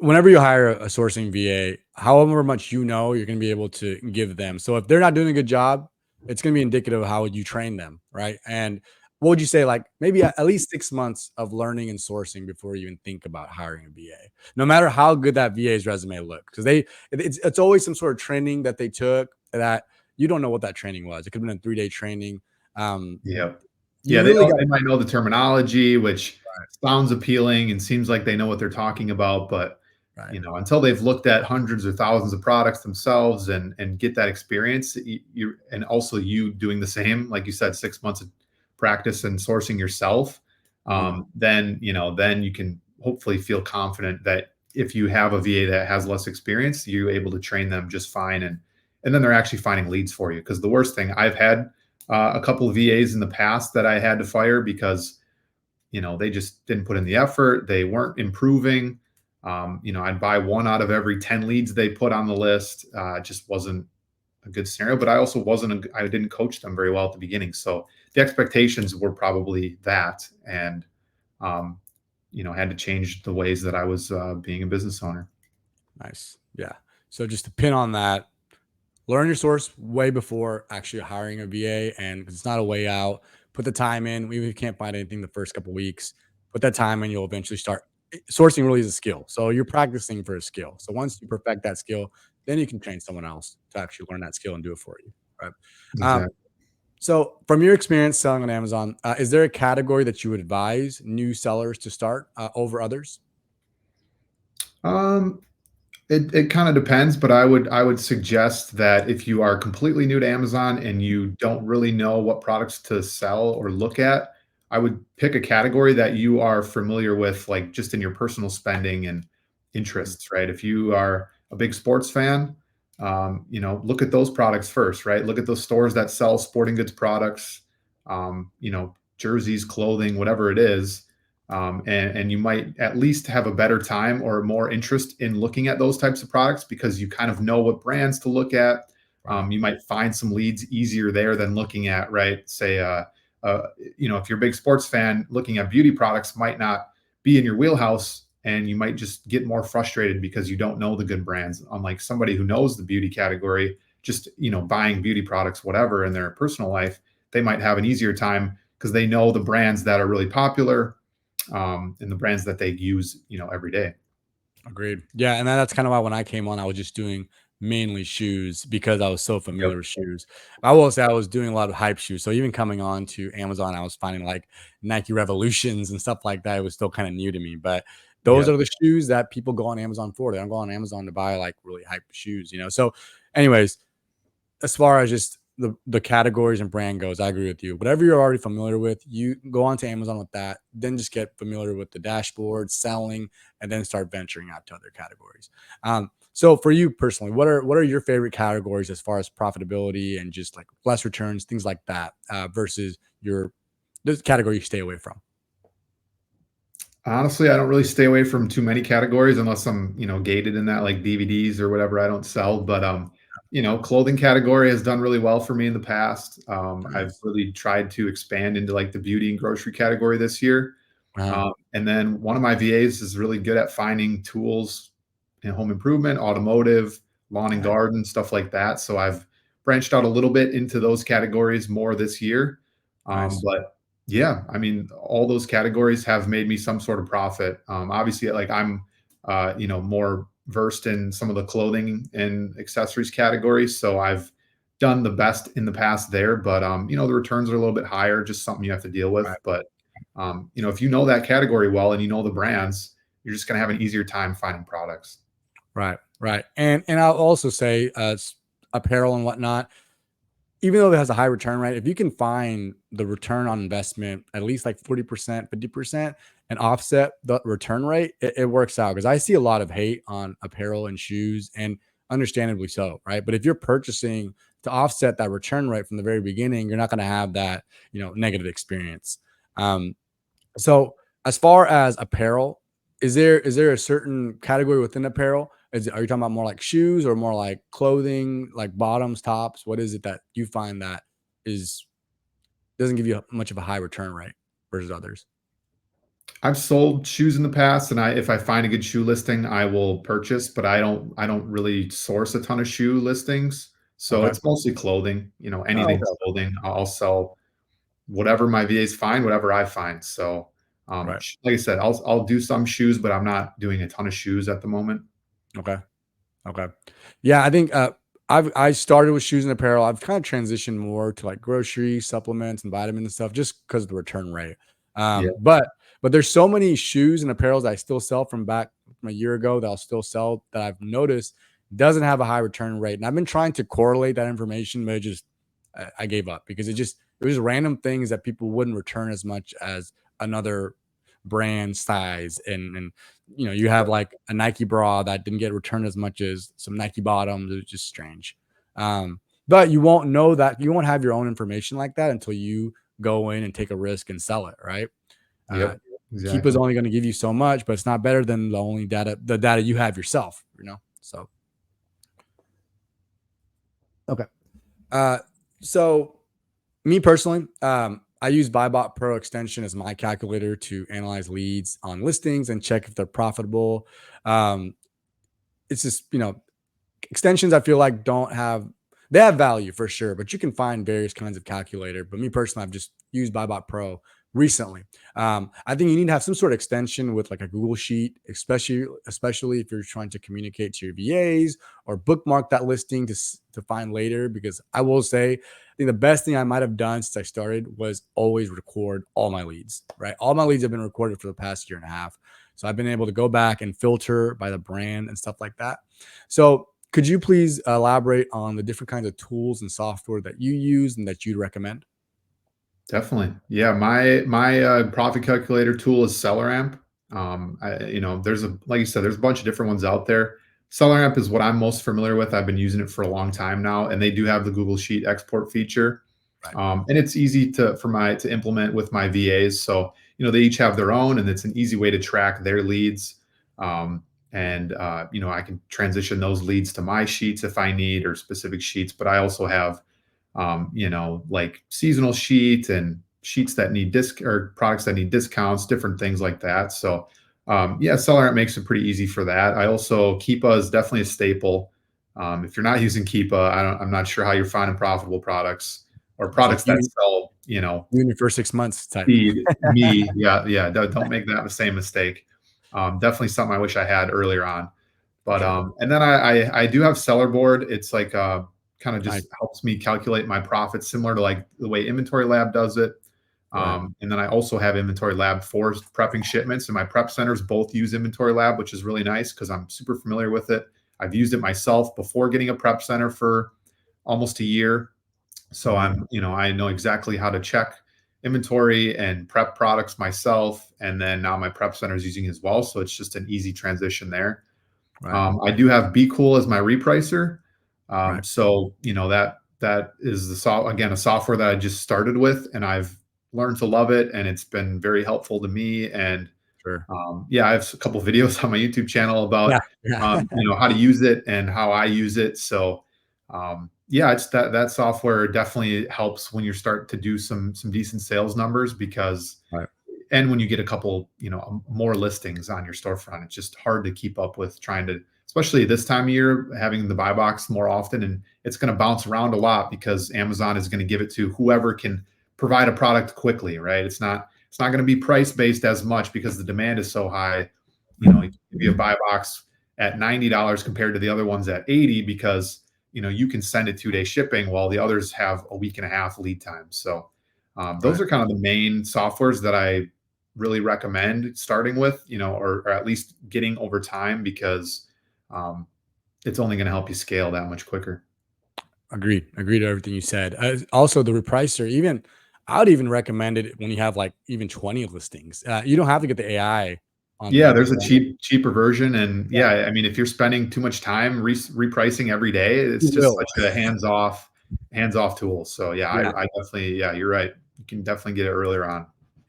Whenever you hire a sourcing VA, however much you're going to be able to give them. So if they're not doing a good job, it's going to be indicative of how you train them, right? And what would you say, like maybe at least 6 months of learning and sourcing before you even think about hiring a VA, no matter how good that VA's resume looked, because it's always some sort of training that they took that you don't know what that training was. It could have been a 3-day training. Um, Yeah. you Yeah, really got they might know the terminology, which right, sounds appealing and seems like they know what they're talking about, but, right, until they've looked at hundreds or thousands of products themselves and get that experience, and also you doing the same, like you said, 6 months of practice and sourcing yourself, mhm, then you can hopefully feel confident that if you have a VA that has less experience, you're able to train them just fine, and then they're actually finding leads for you. Because the worst thing, I've had a couple of VAs in the past that I had to fire because they just didn't put in the effort. They weren't improving. I'd buy one out of every 10 leads they put on the list. It just wasn't a good scenario. But I also I didn't coach them very well at the beginning. So the expectations were probably that, and um, had to change the ways that I was being a business owner. nice, yeah. So just to pin on that, learn your source way before actually hiring a VA, and it's not a way out. Put the time in. Even if you can't find anything the first couple weeks, put that time in. You'll eventually start. Sourcing really is a skill, so you're practicing for a skill. So once you perfect that skill, then you can train someone else to actually learn that skill and do it for you. Right. Um, Exactly. so from your experience selling on Amazon, is there a category that you would advise new sellers to start over others? Um, it kind of depends, but I would suggest that if you are completely new to Amazon and you don't really know what products to sell or look at, I would pick a category that you are familiar with, like just in your personal spending and Mhm. interests, right? If you are a big sports fan, look at those products first, right? Look at those stores that sell sporting goods products, jerseys, clothing, whatever it is. And you might at least have a better time or more interest in looking at those types of products because you kind of know what brands to look at. Right. You might find some leads easier there than looking at, right? Say, uh, if you're a big sports fan, looking at beauty products might not be in your wheelhouse, and you might just get more frustrated because you don't know the good brands. Unlike somebody who knows the beauty category, just buying beauty products, whatever, in their personal life, they might have an easier time because they know the brands that are really popular, and the brands that they use, every day. Agreed. Yeah, and that's kind of why when I came on, I was just doing mainly shoes because I was so Yep. familiar with shoes. I will say I was doing a lot of hype shoes. So even coming on to Amazon, I was finding like Nike Revolutions and stuff like that. It was still kind of new to me. But those Yep. are the shoes that people go on Amazon for. They don't go on Amazon to buy like really hype shoes. So anyways, as far as just the categories and brand goes, I agree with you. Whatever you're already familiar with, you go onto Amazon with that, then just get familiar with the dashboard, selling, and then start venturing out to other categories. So for you personally, what are your favorite categories as far as profitability and just like less returns, things like that, versus your this category you stay away from? Honestly, I don't really stay away from too many categories unless I'm, gated in that, like DVDs or whatever I don't sell. But clothing category has done really well for me in the past. I've Nice. really tried to expand into like the beauty and grocery category this year. Uh-huh. And then one of my VAs is really good at finding tools in home improvement, automotive, lawn and Nice. garden, stuff like that. So I've branched out a little bit into those categories more this year. Nice. But yeah, I mean, all those categories have made me some sort of profit. Obviously, like I'm, more versed in some of the clothing and accessories categories. So I've done the best in the past there, but the returns are a little bit higher, just something you have to deal with. Right. But if you know that category well and you know the brands, you're just going to have an easier time finding products. Right. Right. And I'll also say apparel and whatnot, even though it has a high return rate, if you can find the return on investment at least like 40%, 50% and offset the return rate, it works out. Because I see a lot of hate on apparel and shoes, and understandably so, right? But if you're purchasing to offset that return rate from the very beginning, you're not going to have that, negative experience. Um, so as far as apparel, is there a certain category within apparel? Are you talking about more like shoes or more like clothing, like bottoms, tops? What is it that you find that is doesn't give you much of a high return rate versus others? I've sold shoes in the past, and if I find a good shoe listing, I will purchase, but I don't really source a ton of shoe listings. So Okay. it's mostly clothing, Oh, anything okay. clothing. I'll sell whatever my VAs find, whatever I find. So Right. like I said, I'll do some shoes, but I'm not doing a ton of shoes at the moment. Okay. Okay. Yeah, I think I started with shoes and apparel. I've kind of transitioned more to like grocery, supplements, and vitamins and stuff just because of the return rate. Yeah. But there's so many shoes and apparels that I still sell from back from a year ago that I'll still sell that I've noticed doesn't have a high return rate. And I've been trying to correlate that information, but I gave up because it was random things that people wouldn't return as much as another brand size and you have like a Nike bra that didn't get returned as much as some Nike bottoms. It was just strange. But you won't know that you won't have your own information like that until you go in and take a risk and sell it, right? Uh, Yep. Keep is Exactly. only going to give you so much, but it's not better than the data you have yourself. So okay. Uh, so me personally, I use Buybot Pro extension as my calculator to analyze leads on listings and check if they're profitable. Um, it's just extensions I feel like don't have they have value for sure, but you can find various kinds of calculator. But me personally, I've just used Buybot Pro recently. I think you need to have some sort of extension with like a Google Sheet, especially if you're trying to communicate to your VAs or bookmark that listing to find later. Because I will say, I think the best thing I might have done since I started was always record all my leads. Right, all my leads have been recorded for the past year and a half, so I've been able to go back and filter by the brand and stuff like that. So, could you please elaborate on the different kinds of tools and software that you use and that you'd recommend? Definitely. Yeah, my profit calculator tool is SellerAmp. There's like you said, there's a bunch of different ones out there. SellerAmp is what I'm most familiar with. I've been using it for a long time now, and they do have the Google Sheet export feature, Right. and it's easy to implement with my VAs. So they each have their own, and it's an easy way to track their leads. And I can transition those leads to my sheets if I need, or specific sheets. But I also have like seasonal sheet and sheets that need or products that need discounts, different things like that. So yeah, SellerAmp makes it pretty easy for that. I also Keepa is definitely a staple. If you're not using Keepa, I'm not sure how you're finding profitable products or It's like products that sell, you in your first 6 months type. feed me. Yeah, yeah. Don't make that the same mistake. Definitely something I wish I had earlier on. For But sure. and then I do have Seller Board. It's like kind of Nice. just helps me calculate my profits, similar to like the way Inventory Lab does it. Right. And then I also have Inventory Lab for prepping shipments, and my prep centers both use Inventory Lab, which is really nice because I'm super familiar with it. I've used it myself before getting a prep center for almost a year. So Mhm. I know exactly how to check inventory and prep products myself. And then now my prep center is using it as well. So it's just an easy transition there. Right. I do have Be Cool as my repricer. Right. So that is again a software that I just started with, and I've learned to love it, and it's been very helpful to me. And Sure. yeah, I have a couple videos on my YouTube channel Yeah. about Yeah. how to use it and how I use it. So yeah, it's that software definitely helps when you start to do some decent sales numbers, because Right. and when you get a couple more listings on your storefront, it's just hard to keep up with trying to, especially this time of year, having the buy box more often, and it's going to bounce around a lot because Amazon is going to give it to whoever can provide a product quickly, right? It's not going to be price based as much because the demand is so high. It can be a buy box at $90 compared to the other ones at 80, because you can send it 2-day shipping while the others have a week and a half lead time. So those Right. are kind of the main softwares that I really recommend starting with, or at least getting over time, because um, it's only going to help you scale that much quicker. Agreed. Agreed to everything you said. Also, the repricer, even I would even recommend it when you have like even 20 listings. You don't have to get the AI on Yeah, there. there's a cheaper version, and Yeah, yeah, I mean, if you're spending too much time repricing every day, it's you just will. such a hands off tool. So yeah, Yeah. I definitely, yeah, you're right. You can definitely get it earlier on.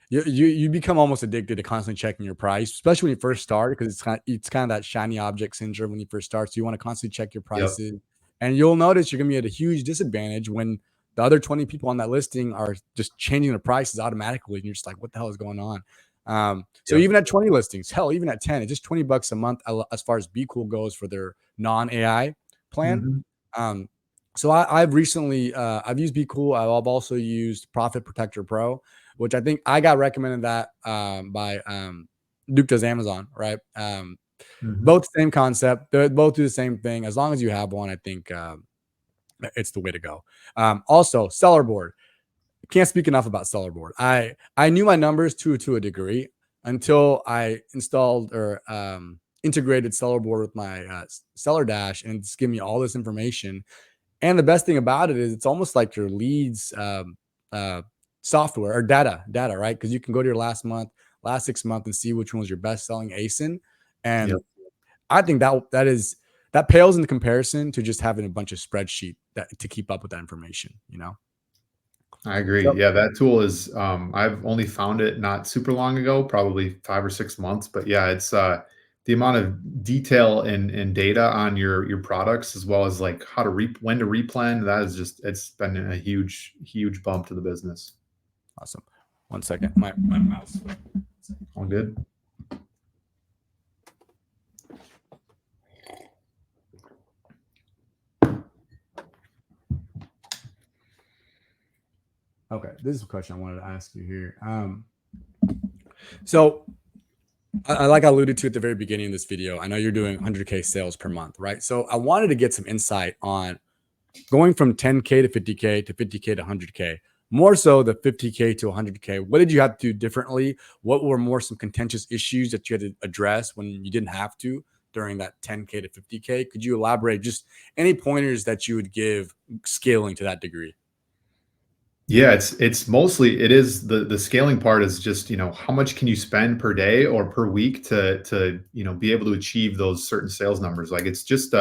You become almost addicted to constantly checking your price, especially when you first start, because it's kind of that shiny object syndrome when you first start. So you want to constantly check your Yep. prices, and you'll notice you're gonna be at a huge disadvantage when the other 20 people on that listing are just changing their prices automatically, and you're just like, what the hell is going on? So Yep. even at 20 listings, hell, even at 10, it's just $20 a month as far as Be Cool goes for their non-AI plan. Mhm. Um, so I've recently I've used Be Cool. I've also used Profit Protector Pro, which I think I got recommended that by Duke Does Amazon, right? Mhm. Both same concept. They both do the same thing. As long as you have one, I think it's the way to go. Also, Seller Board. Can't speak enough about Seller Board. I knew my numbers to a degree until I installed or integrated Seller Board with my Seller Dash, and it's giving me all this information. And the best thing about it is it's almost like your leads uh, software or data, right? Because you can go to your last month, last 6 months, and see which one was your best selling ASIN. Yep. And I think that pales in comparison to just having a bunch of spreadsheet that to keep up with that information. I agree. So Yeah, that tool is, I've only found it not super long ago, probably 5 or 6 months, but yeah, it's, the amount of detail and data on your products, as well as, like, how to when to replan, that is just it's been a huge, huge bump to the business. awesome. 1 second, my mouse. All good? Okay, this is a question I wanted to ask you here. So like I alluded to at the very beginning of this video, I know you're doing 100K sales per month, right? So I wanted to get some insight on going from 10K to 50K to 50K to 100K, more so the 50K to 100K. What did you have to do differently? What were more some contentious issues that you had to address when you didn't have to during that 10K to 50K? Could you elaborate just any pointers that you would give scaling to that degree? Yeah, it's mostly it is the scaling part is just, how much can you spend per day or per week to, be able to achieve those certain sales numbers. Like it's just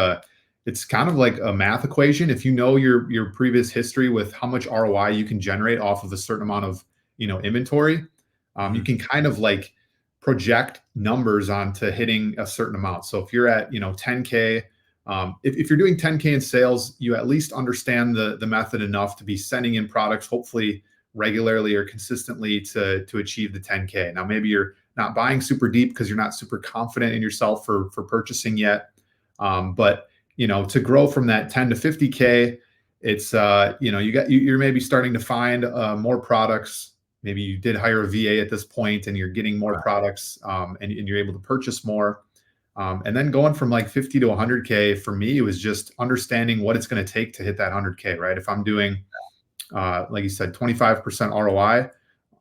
it's kind of like a math equation. If you know your previous history with how much ROI you can generate off of a certain amount of, inventory, you Mhm. can kind of like project numbers onto hitting a certain amount. So if you're at, 10K, if you're doing 10K in sales, you at least understand the method enough to be sending in products, hopefully regularly or consistently to achieve the 10K. Now, maybe you're not buying super deep because you're not super confident in yourself for purchasing yet. But to grow from that 10 to 50K, it's you're maybe starting to find more products. Maybe you did hire a VA at this point and you're getting more Right. products, and you're able to purchase more. And then going from like 50 to 100K for me, it was just understanding what it's going to take to hit that 100K, right? If I'm doing, like you said, 25% ROI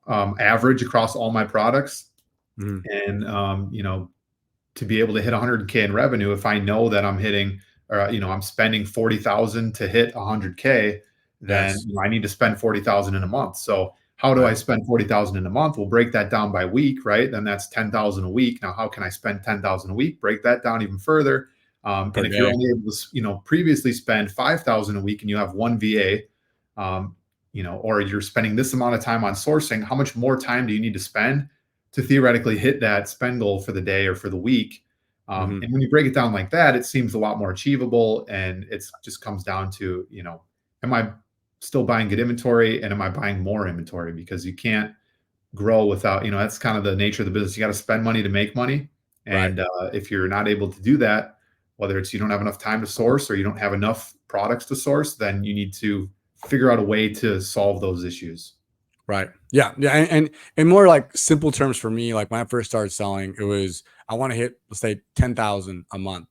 average across all my products, Mhm. and, to be able to hit 100K in revenue, if I know that I'm hitting, or, I'm spending 40,000 to hit 100K, then Yes. I need to spend 40,000 in a month. So how do I Right. spend 40,000 in a month? We'll break that down by week, right? Then that's 10,000 a week. Now, how can I spend 10,000 a week? Break that down even further. Per And if you're day. only able to, previously spend 5,000 a week and you have one VA, or you're spending this amount of time on sourcing, how much more time do you need to spend to theoretically hit that spend goal for the day or for the week? Mhm. And when you break it down like that, it seems a lot more achievable. And it just comes down to, am I still buying good inventory and am I buying more inventory? Because you can't grow without, that's kind of the nature of the business. You got to spend money to make money. Right. And if you're not able to do that, whether it's you don't have enough time to source or you don't have enough products to source, then you need to figure out a way to solve those issues. Right. Yeah. Yeah. And in more like simple terms for me, like when I first started selling, it was I want to hit, let's say, 10,000 a month.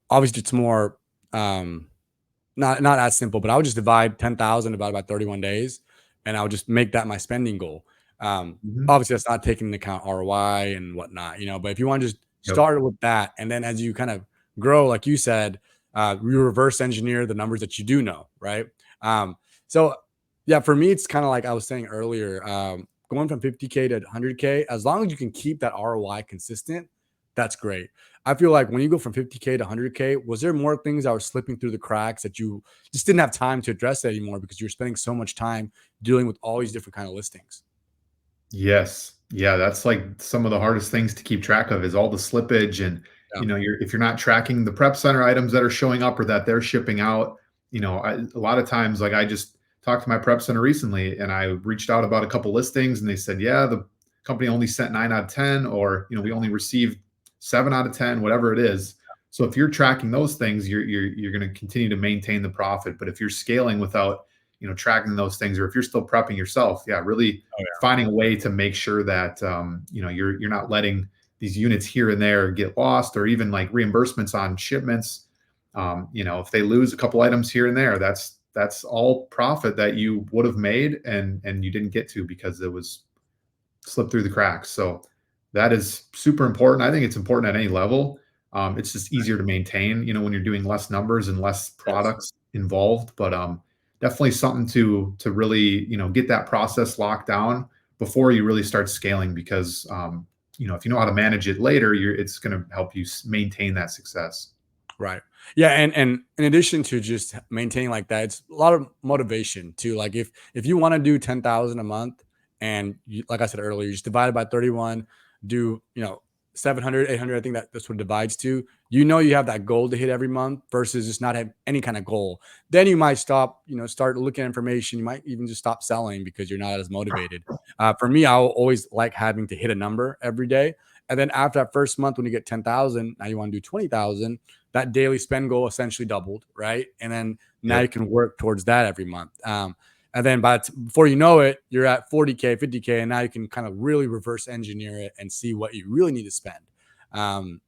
Obviously it's more um not as simple, but I would just divide 10,000 divided by 31 days, and I would just make that my spending goal. Mhm. Obviously, that's not taking into account ROI and whatnot, but if you want to just Yep. start with that, and then as you kind of grow, like you said, you reverse engineer the numbers that you do know, right? So, yeah, for me, it's kind of like I was saying earlier, going from 50K to 100K, as long as you can keep that ROI consistent, that's great. I feel like when you go from 50K to 100K, was there more things that were slipping through the cracks that you just didn't have time to address anymore because you're spending so much time dealing with all these different kind of listings? Yes. Yeah, that's like some of the hardest things to keep track of is all the slippage and, Yeah. if you're not tracking the prep center items that are showing up or that they're shipping out, a lot of times like I just talked to my prep center recently and I reached out about a couple listings and they said, "Yeah, the company only sent 9 out of 10 or, we only received 7 out of 10, whatever it is." So if you're tracking those things, you're going to continue to maintain the profit, but if you're scaling without, tracking those things or if you're still prepping yourself, yeah, really Oh, yeah. finding a way to make sure that you're not letting these units here and there get lost or even like reimbursements on shipments. If they lose a couple items here and there, that's all profit that you would have made and you didn't get to because it was slipped through the cracks. So that is super important. I think it's important at any level. It's just easier to maintain, when you're doing less numbers and less Yes. products involved. But definitely something to really, get that process locked down before you really start scaling. Because if you know how to manage it later, it's going to help you maintain that success. Right. Yeah, and in addition to just maintaining like that, it's a lot of motivation too. Like if you want to do 10,000 a month and you, like I said earlier, you just divide it by 31, do, 700, 800. I think that's what it divides to. You have that goal to hit every month versus just not have any kind of goal. Then you might stop, start looking at information. You might even just stop selling because you're not as motivated. For me, I'll always like having to hit a number every day. And then after that first month, when you get 10,000, now you want to do 20,000, that daily spend goal essentially doubled, right? And then now you Yep. can work towards that every month. And then before you know it, you're at 40K, 50K, and now you can kind of really reverse engineer it and see what you really need to spend. Um,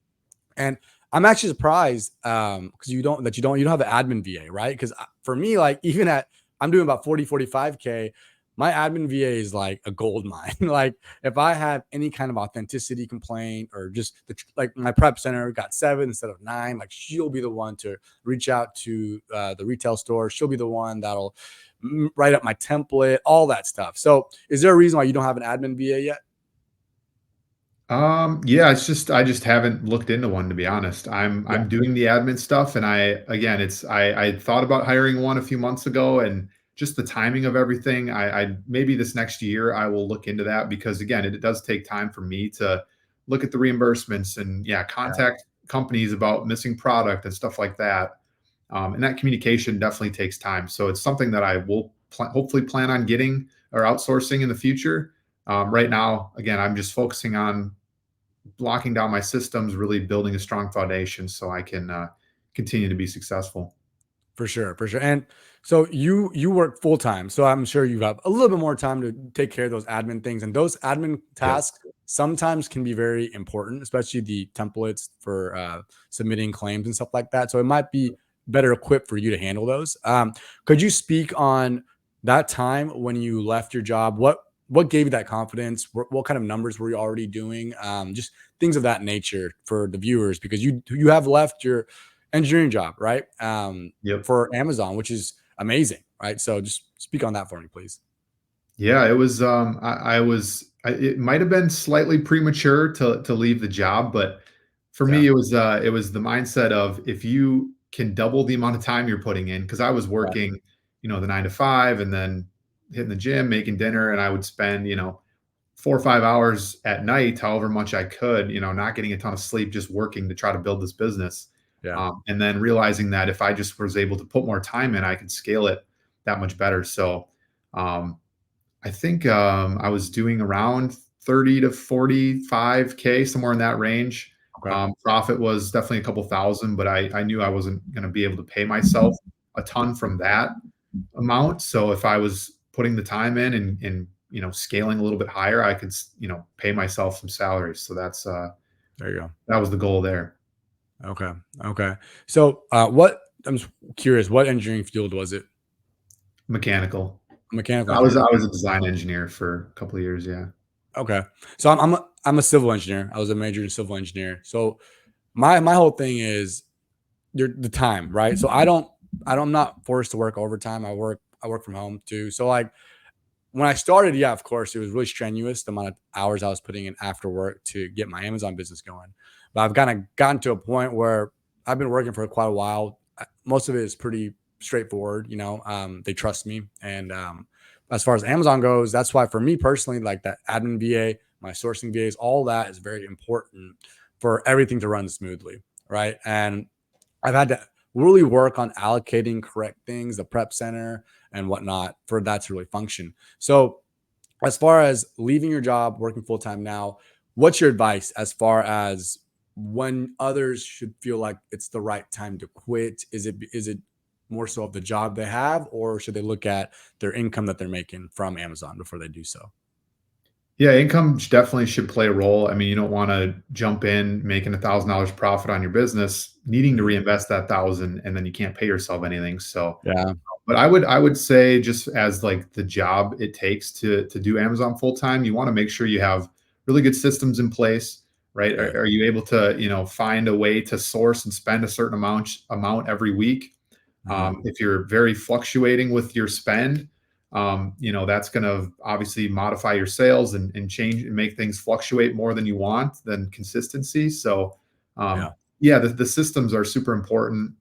and I'm actually surprised because you don't have an admin VA, right? Because for me, like even at I'm doing about 40, 45K, my admin VA is like a gold mine. Like if I have any kind of authenticity complaint or just like my prep center got 7 instead of 9, like she'll be the one to reach out to the retail store. She'll be the one that'll write up my template, all that stuff. So is there a reason why you don't have an admin VA yet? Yeah, it's just I just haven't looked into one to be honest. Yeah. I'm doing the admin stuff and I again it's I thought about hiring one a few months ago and just the timing of everything. I maybe this next year I will look into that because again, it does take time for me to look at the reimbursements and yeah, Yeah, contact companies about missing product and stuff like that. And that communication definitely takes time. So it's something that I will hopefully plan on getting or outsourcing in the future. Right now, again, I'm just focusing on locking down my systems, really building a strong foundation so I can continue to be successful. for sure, for sure. And so you work full time, so I'm sure you have a little bit more time to take care of those admin things, and those admin Yep. tasks sometimes can be very important, especially the templates for submitting claims and stuff like that. So it might be better equipped for you to handle those. Could you speak on that time when you left your job? What gave you that confidence? What kind of numbers were you already doing? Just things of that nature for the viewers, because you have left your engineering job, right? Yep. For Amazon, which is amazing, right? So just speak on that for me, please. Yeah, it was. It might have been slightly premature to leave the job, but for Yeah, me, it was the mindset of if you can double the amount of time you're putting in, because I was right. working, the 9 to 5, and then hitting the gym, making dinner, and I would spend 4 or 5 hours at night, however much I could, not getting a ton of sleep, just working to try to build this business. Yeah. And then realizing that if I just was able to put more time in, I could scale it that much better. So um, I think I was doing around 30 to 45K, somewhere in that range. Okay. Profit was definitely a couple thousand, but I knew I wasn't going to be able to pay myself a ton from that amount. So if I was putting the time in and scaling a little bit higher, I could pay myself some salaries. So There you go. that was the goal there. Okay. Okay. So what I'm just curious, what engineering field was it? Mechanical. Mechanical I was engineering. I Okay. was a design engineer for a couple of years. Yeah. Okay. So I'm a civil engineer. I was a major in civil engineer. So my whole thing is the time, right? So I'm not forced to work overtime. I work from home too. So like when I started, yeah, of course, it was really strenuous the amount of hours I was putting in after work to get my Amazon business going. But I've kind of gotten to a point where I've been working for quite a while. Most of it is pretty straightforward. They trust me, and as far as Amazon goes, that's why for me personally, like that admin VA, my sourcing VAs, all that is very important for everything to run smoothly, right? And I've had to really work on allocating correct things, the prep center and whatnot, for that to really function. So, as far as leaving your job, working full time now, what's your advice as far as when others should feel like it's the right time to quit? Is it more so of the job they have, or should they look at their income that they're making from Amazon before they do so? Yeah, income definitely should play a role. I mean, you don't want to jump in making $1,000 profit on your business, needing to Mhm. reinvest that thousand, and then you can't pay yourself anything. So, Yeah, but I would say just as like the job it takes to do Amazon full time, you want to make sure you have really good systems in place, right? right. Are you able to find a way to source and spend a certain amount every week? Mhm. If you're very fluctuating with your spend, that's going to obviously modify your sales and change and make things fluctuate more than you want than consistency. So, Yeah, yeah, the systems are super important.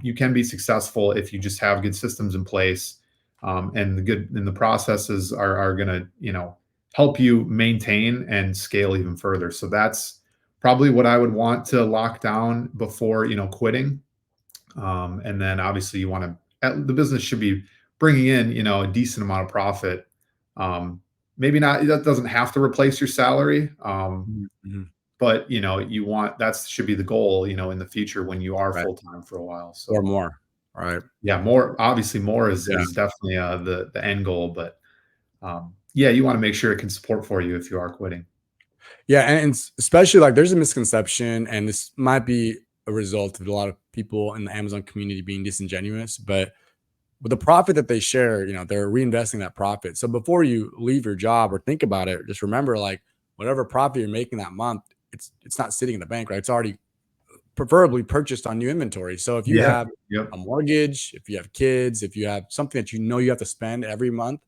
You can be successful if you just have good systems in place, and the processes are going to help you maintain and scale even further. So that's probably what I would want to lock down before quitting. And then obviously you want the business should be bringing in, a decent amount of profit. Maybe not, that doesn't have to replace your salary. Mhm, mhm. But you want, that should be the goal, in the future when you are Right, full time for a while. or So more, right? yeah, obviously more Yeah. is definitely the end goal, but yeah, you want to make sure it can support for you if you are quitting. Yeah, and especially like there's a misconception, and this might be a result of a lot of people in the Amazon community being disingenuous, but with the profit that they share, they're reinvesting that profit. So before you leave your job or think about it, just remember like whatever profit you're making that month, it's not sitting in the bank, right? It's already preferably purchased on new inventory. So if you Yeah. have a Yep. mortgage, if you have kids, if you have something that you have to spend every month,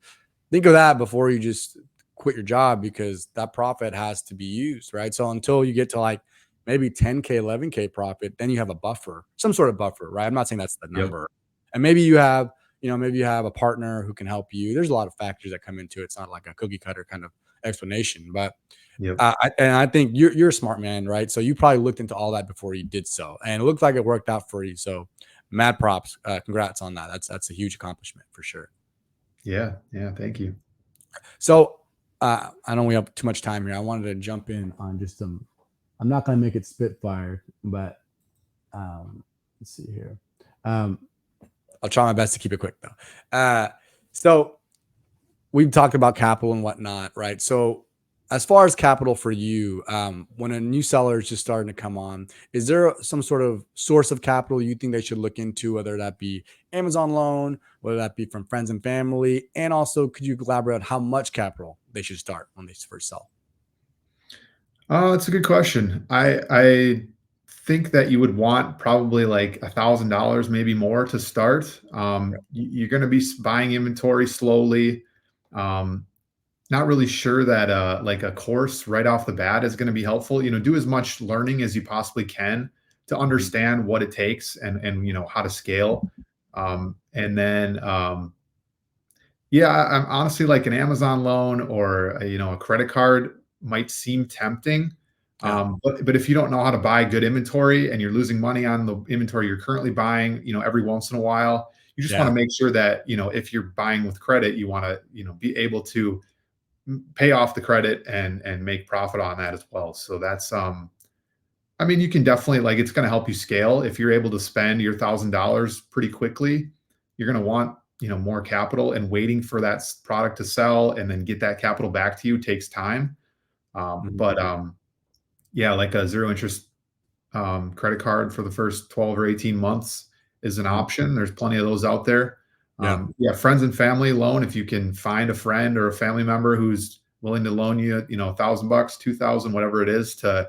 think of that before you just quit your job, because that profit has to be used, right? So until you get to like maybe 10K, 11K profit, then you have a buffer, some sort of buffer, right? I'm not saying that's the Yep. number. And maybe you have, maybe you have a partner who can help you. There's a lot of factors that come into it. It's not like a cookie cutter kind of explanation, but Yep. I think you're a smart man, right? So you probably looked into all that before you did so, and it looked like it worked out for you. So mad props, congrats on that. That's a huge accomplishment for sure. Yeah. Yeah. Thank you. So I know we have too much time here. I wanted to jump in on just some. I'm not going to make it spitfire, but let's see here. Um, I'll try my best to keep it quick though. So we've talked about capital and whatnot, right? So as far as capital for you, when a new seller is just starting to come on, is there some sort of source of capital you think they should look into, whether that be Amazon loan, whether that be from friends and family? And also, could you elaborate on how much capital they should start when they first sell? That's a good question. I think that you would want probably like $1,000, maybe more to start. You're going to be buying inventory slowly. Um, Not really sure that like a course right off the bat is going to be helpful. Do as much learning as you possibly can to Mhm. understand what it takes and how to scale. And then yeah, I'm honestly like an Amazon loan or a credit card might seem tempting. Yeah. But if you don't know how to buy good inventory and you're losing money on the inventory you're currently buying, every once in a while, you just want to Yeah. make sure that, if you're buying with credit, you want to, be able to pay off the credit and make profit on that as well. So that's I mean, you can definitely like it's going to help you scale if you're able to spend your $1,000 pretty quickly. You're going to want more capital, and waiting for that product to sell and then get that capital back to you takes time. Mhm. But yeah, like a zero interest credit card for the first 12 or 18 months is an Mhm. option. There's plenty of those out there. Yeah. Yeah, friends and family loan. If you can find a friend or a family member who's willing to loan you, $1,000, 2,000, whatever it is to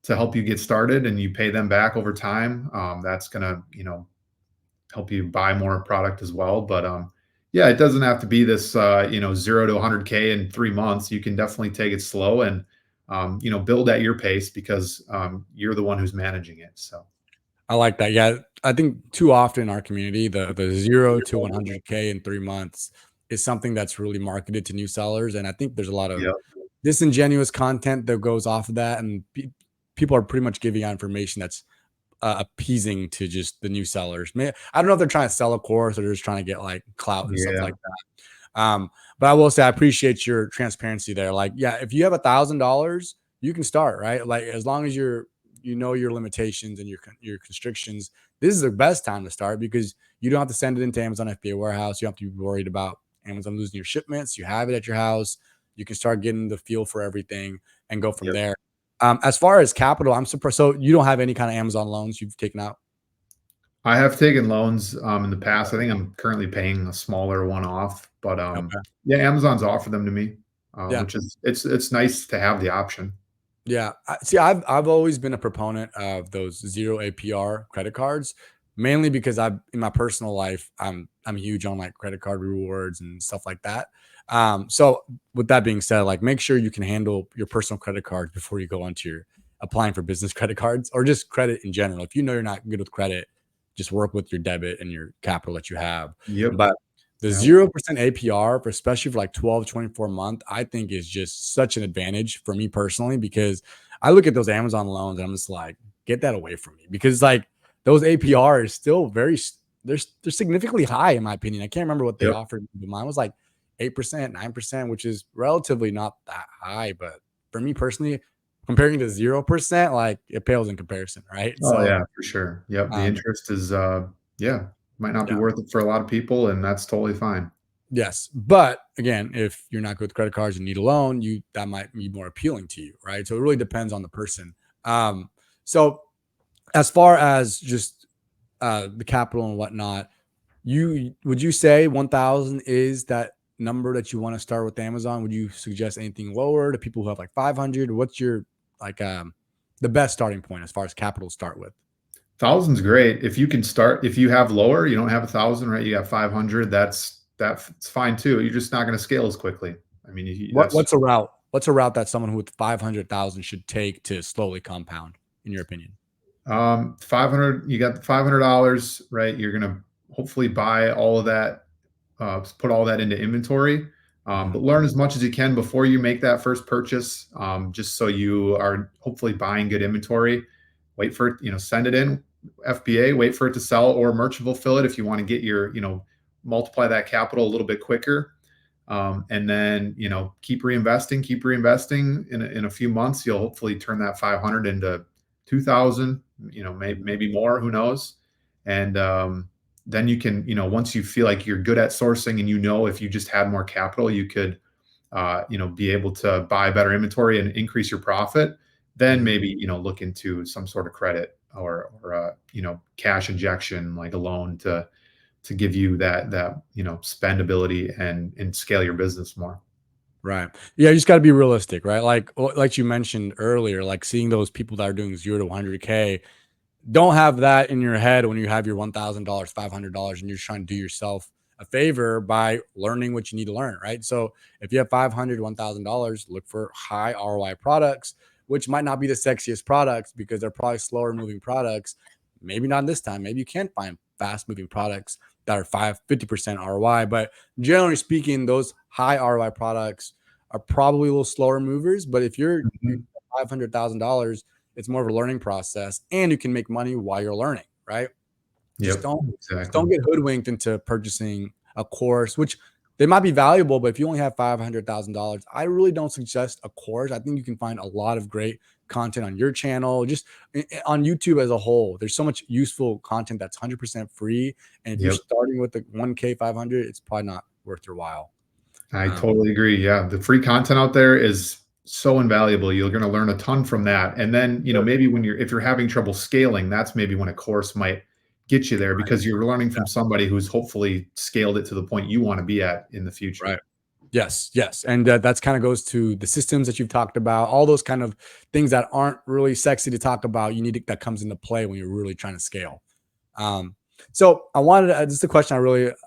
help you get started, and you pay them back over time, that's gonna, help you buy more product as well. But yeah, it doesn't have to be this, 0 to 100K in 3 months. You can definitely take it slow and build at your pace because you're the one who's managing it. So I like that. Yeah, I think too often in our community, the 0 to 100K in 3 months is something that's really marketed to new sellers, and I think there's a lot of yeah, disingenuous content that goes off of that, and people are pretty much giving out information that's appeasing to just the new sellers. I don't know if they're trying to sell a course or they're just trying to get like clout and stuff yeah, like that. But I will say I appreciate your transparency there. Like, yeah, if you have $1,000, you can start, right? Like as long as you know your limitations and your constrictions, this is the best time to start because you don't have to send it into Amazon FBA warehouse. You don't have to be worried about Amazon losing your shipments. You have it at your house. You can start getting the feel for everything and go from yep. there. As far as capital, I'm surprised. So you don't have any kind of Amazon loans you've taken out? I have taken loans in the past. I think I'm currently paying a smaller one off, but Okay. yeah, Amazon's offered them to me, Yeah. which is it's nice to have the option. Yeah. See, I've always been a proponent of those zero APR credit cards, mainly because I in my personal life, I'm huge on like credit card rewards and stuff like that. So with that being said, like make sure you can handle your personal credit cards before you go onto your applying for business credit cards or just credit in general. If you know you're not good with credit, just work with your debit and your capital that you have. Yep. But the Yep. 0% APR, for especially for like 12, 24 month, I think is just such an advantage for me personally because I look at those Amazon loans and I'm just like, get that away from me because like those APR is still they're significantly high in my opinion. I can't remember what they Yep. offered, but mine was like 8%, 9%, which is relatively not that high. But for me personally, comparing to 0%, like it pales in comparison, right? Oh So yeah, for sure. Yep. The um interest is yeah, might not be yeah. worth it for a lot of people, and that's totally fine. Yes, but again, if you're not good with credit cards and need a loan, you that might be more appealing to you, right? So it really depends on the person. So as far as just the capital and whatnot, you would you say 1,000 is that number that you want to start with Amazon? Would you suggest anything lower to people who have like 500? Or what's your like the best starting point as far as capital to start with? 1000's great. If you can start, if you have lower, you don't have 1,000, right? You got 500. That's fine too. You're just not going to scale as quickly. I mean, What that's what's a route? What's a route that someone with 500,000 should take to slowly compound, in your opinion? 500. You got the $500, right? You're going to hopefully buy all of that, put all that into inventory. Mhm. But learn as much as you can before you make that first purchase, just so you are hopefully buying good inventory. Wait for it, send it in FBA, wait for it to sell, or merchant fulfill it if you want to get your, multiply that capital a little bit quicker. And then, keep reinvesting. In a few months, you'll hopefully turn that 500 into 2,000, Mhm. maybe more, who knows? And then you can, once you feel like you're good at sourcing and if you just had more capital, you could, be able to buy better inventory and increase your profit. Then Mhm. maybe, look into some sort of credit or cash injection, like a loan to give you that spendability and scale your business more. Right. Yeah, you just gotta be realistic, right? Like you mentioned earlier, like seeing those people that are doing 0 to 100K, don't have that in your head when you have your $1,000, $500, and you're trying to do yourself a favor by learning what you need to learn, right? So if you have 500, $1,000, look for high ROI products, which might not be the sexiest products because they're probably slower moving products. Maybe not this time. Maybe you can find fast moving products that are 50% ROI. But generally speaking, those high ROI products are probably a little slower movers. But if you Mhm. $500,000, it's more of a learning process, and you can make money while you're learning, right? Just Yep, don't exactly. get hoodwinked into purchasing a course, which they might be valuable, but if you only have $500,000, I really don't suggest a course. I think you can find a lot of great content on your channel, just on YouTube as a whole. There's so much useful content that's 100% free, and if you're Yep. starting with the 1K 500, it's probably not worth your while. I Um, totally agree. Yeah, the free content out there is so invaluable. You're going to learn a ton from that. And then, Sure. maybe if you're having trouble scaling, that's maybe when a course might get you there because you're learning Yeah, from somebody who's hopefully scaled it to the point you want to be at in the future. right. Yes, yes, and that's kind of goes to the systems that you've talked about, all those kind of things that aren't really sexy to talk about. You need that comes into play when you're really trying to scale. Um, so I wanted to, this is a question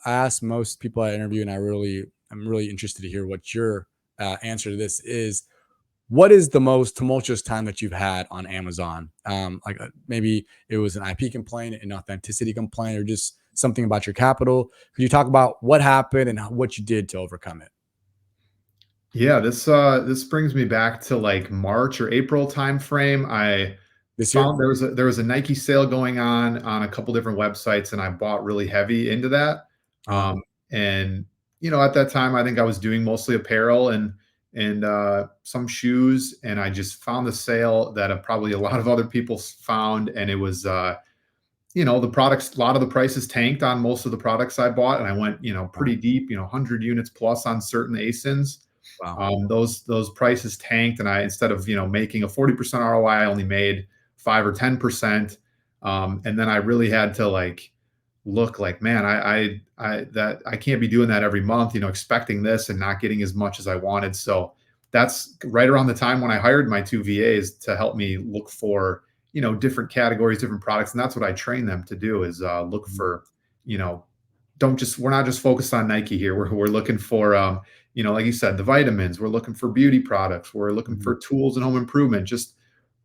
I ask most people I interview, and I'm really interested to hear what your answer to this is. What is the most tumultuous time that you've had on Amazon? Maybe it was an IP complaint, an authenticity complaint, or just something about your capital. Could you talk about what happened and what you did to overcome it Yeah, this brings me back to like March or April timeframe. I this year? found there was a Nike sale going on a couple different websites, and I bought really heavy into that. Uh, And at that time, I think I was doing mostly apparel and some shoes, and I just found the sale that probably a lot of other people found, and it was the products. A lot of the prices tanked on most of the products I bought, and I went wow, pretty deep, 100 units plus on certain ASINs. wow, Those prices tanked, and I instead of making a 40% ROI, I only made 5 or 10%. And then I really had to like look like, man, I can't be doing that every month, expecting this and not getting as much as I wanted. So that's right around the time when I hired my two VAs to help me look for different categories, different products, and that's what I train them to do is look mhm, for you know don't just we're not just focused on Nike here. We're looking for like you said, the vitamins. We're looking for beauty products. We're looking mhm, for tools and home improvement. Just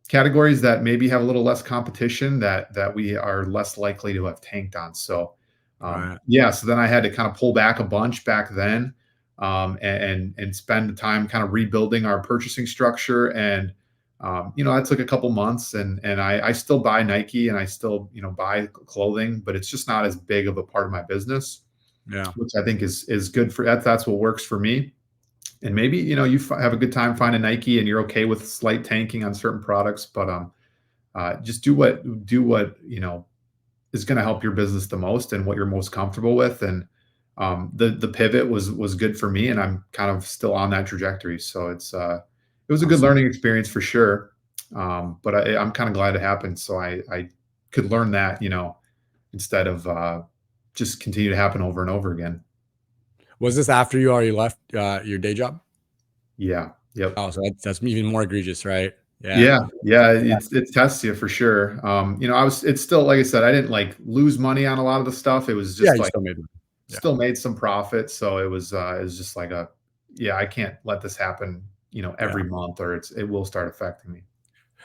categories that maybe have a little less competition that we are less likely to have tanked on. So right, yeah, so then I had to kind of pull back a bunch back then, and spend the time kind of rebuilding our purchasing structure. And that took a couple months, and I still buy Nike and I still buy clothing, but it's just not as big of a part of my business, yeah. which I think is good for that. That's what works for me. And maybe you have a good time finding Nike and you're okay with slight tanking on certain products, but just do what is going to help your business the most and what you're most comfortable with. And the pivot was good for me, and I'm kind of still on that trajectory. So it was a good Awesome. learning experience for sure. But I'm kind of glad it happened, so I could learn that instead of just continue to happen over and over again. Was this after you already left your day job? Yeah. Yep. Oh, so that's even more egregious, right? Yeah. Yeah, yeah, it tests you for sure. It's still like I said, I didn't like lose money on a lot of the stuff. It was Yeah, just you like still made money. Yeah. still made some profit. So it was just like yeah, I can't let this happen, Yeah. every month or it will start affecting me.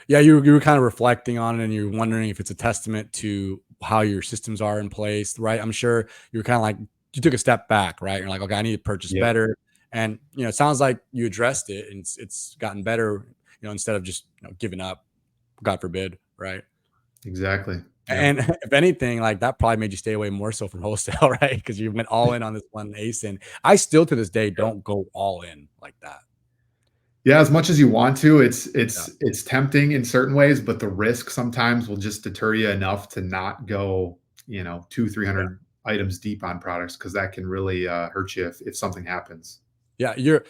Yeah, you were kind of reflecting on it and you're wondering if it's a testament to how your systems are in place, right? I'm sure you were kind of like you took a step back, right? You're like, okay, I need to purchase Yep, better. And it sounds like you addressed it and it's gotten better, instead of just giving up, God forbid, right? exactly. Yep. And if anything, like that probably made you stay away more so from wholesale, right? Because you went all in on this one ASIN. I still to this day Yep. don't go all in like that. Yeah, as much as you want to, Yeah, it's tempting in certain ways, but the risk sometimes will just deter you enough to not go, two, three yeah. hundred items deep on products because that can really hurt you if something happens. Yeah, your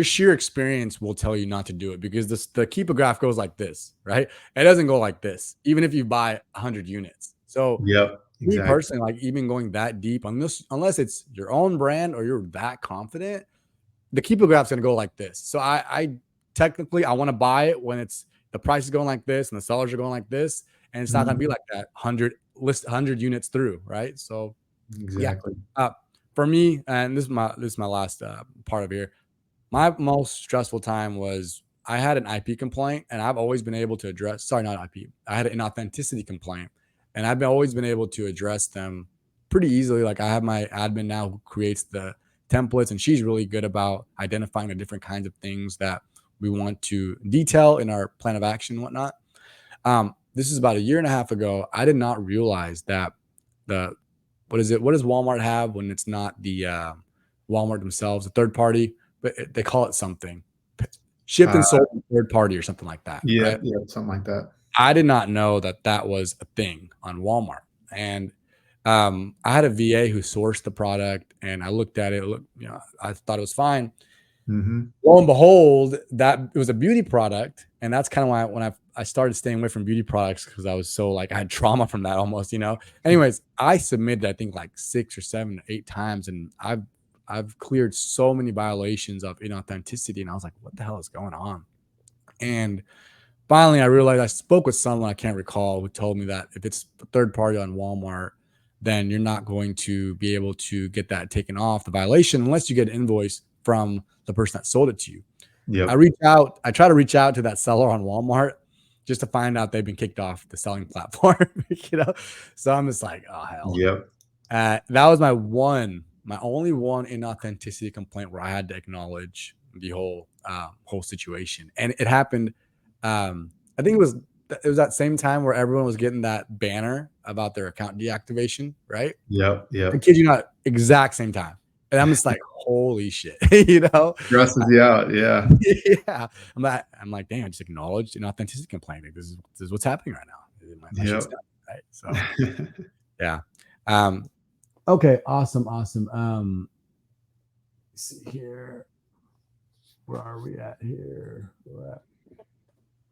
sheer experience will tell you not to do it because the keeper graph goes like this, right? It doesn't go like this, even if you buy 100 units. So Yep, me exactly. personally, like even going that deep, unless it's your own brand or you're that confident, the keeper graph's gonna go like this. So I technically I want to buy it when it's the price is going like this and the sellers are going like this, and it's not gonna be Mhm. like that 100 units through, right? So yeah. Exactly. Uh, for me, and this is my last part of here. My most stressful time was I had an IP complaint, and I've always been able to address. Sorry, not IP. I had an inauthenticity complaint, and always been able to address them pretty easily. Like I have my admin now who creates the templates, and she's really good about identifying the different kinds of things that we want to detail in our plan of action and whatnot. This is about a year and a half ago. I did not realize that the what is it? What does Walmart have when it's not the Walmart themselves, a third party, but they call it something shipped Uh, and sold to third party or something like that, yeah, right? yeah, something like that. I did not know that that was a thing on Walmart, and I had a VA who sourced the product, and I looked at it. I thought it was fine. Mhm. Lo and behold, that it was a beauty product, and that's kind of why when I started staying away from beauty products because I was so like I had trauma from that almost. Anyways, I submitted I think like 6 or 7 or 8 times, and I've cleared so many violations of inauthenticity, and I was like, what the hell is going on? And finally, I realized I spoke with someone I can't recall who told me that if it's a third party on Walmart, then you're not going to be able to get that taken off the violation unless you get an invoice from the person that sold it to you. Yep, I try to reach out to that seller on Walmart just to find out they've been kicked off the selling platform, you know? So I'm just like, oh hell. yep, That was my only one inauthenticity complaint where I had to acknowledge the whole situation. And it happened. I think it was that same time where everyone was getting that banner about their account deactivation, right? yep, I yep. kid you not, exact same time. And I'm just like, holy shit, you know? Stresses you out, yeah. Yeah. I'm like, damn, I just acknowledged an authenticity complaint. Like, this is what's happening right now. My shit's Yep. done, right? So yeah. Um, okay, awesome, awesome. Let's see here. Where are we at here? We're at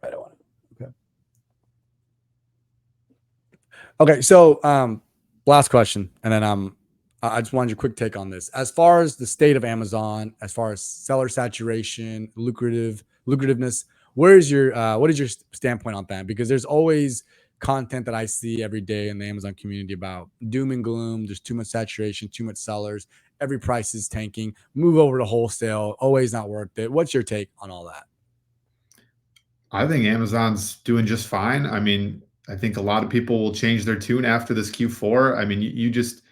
right on it. Okay. Okay, so last question, and then I just wanted your quick take on this. As far as the state of Amazon, as far as seller saturation, lucrativeness, what is your standpoint on that? Because there's always content that I see every day in the Amazon community about doom and gloom. There's too much saturation, too much sellers. Every price is tanking. Move over to wholesale. Always not worth it. What's your take on all that? I think Amazon's doing just fine. I mean, I think a lot of people will change their tune after this Q4. I mean, you just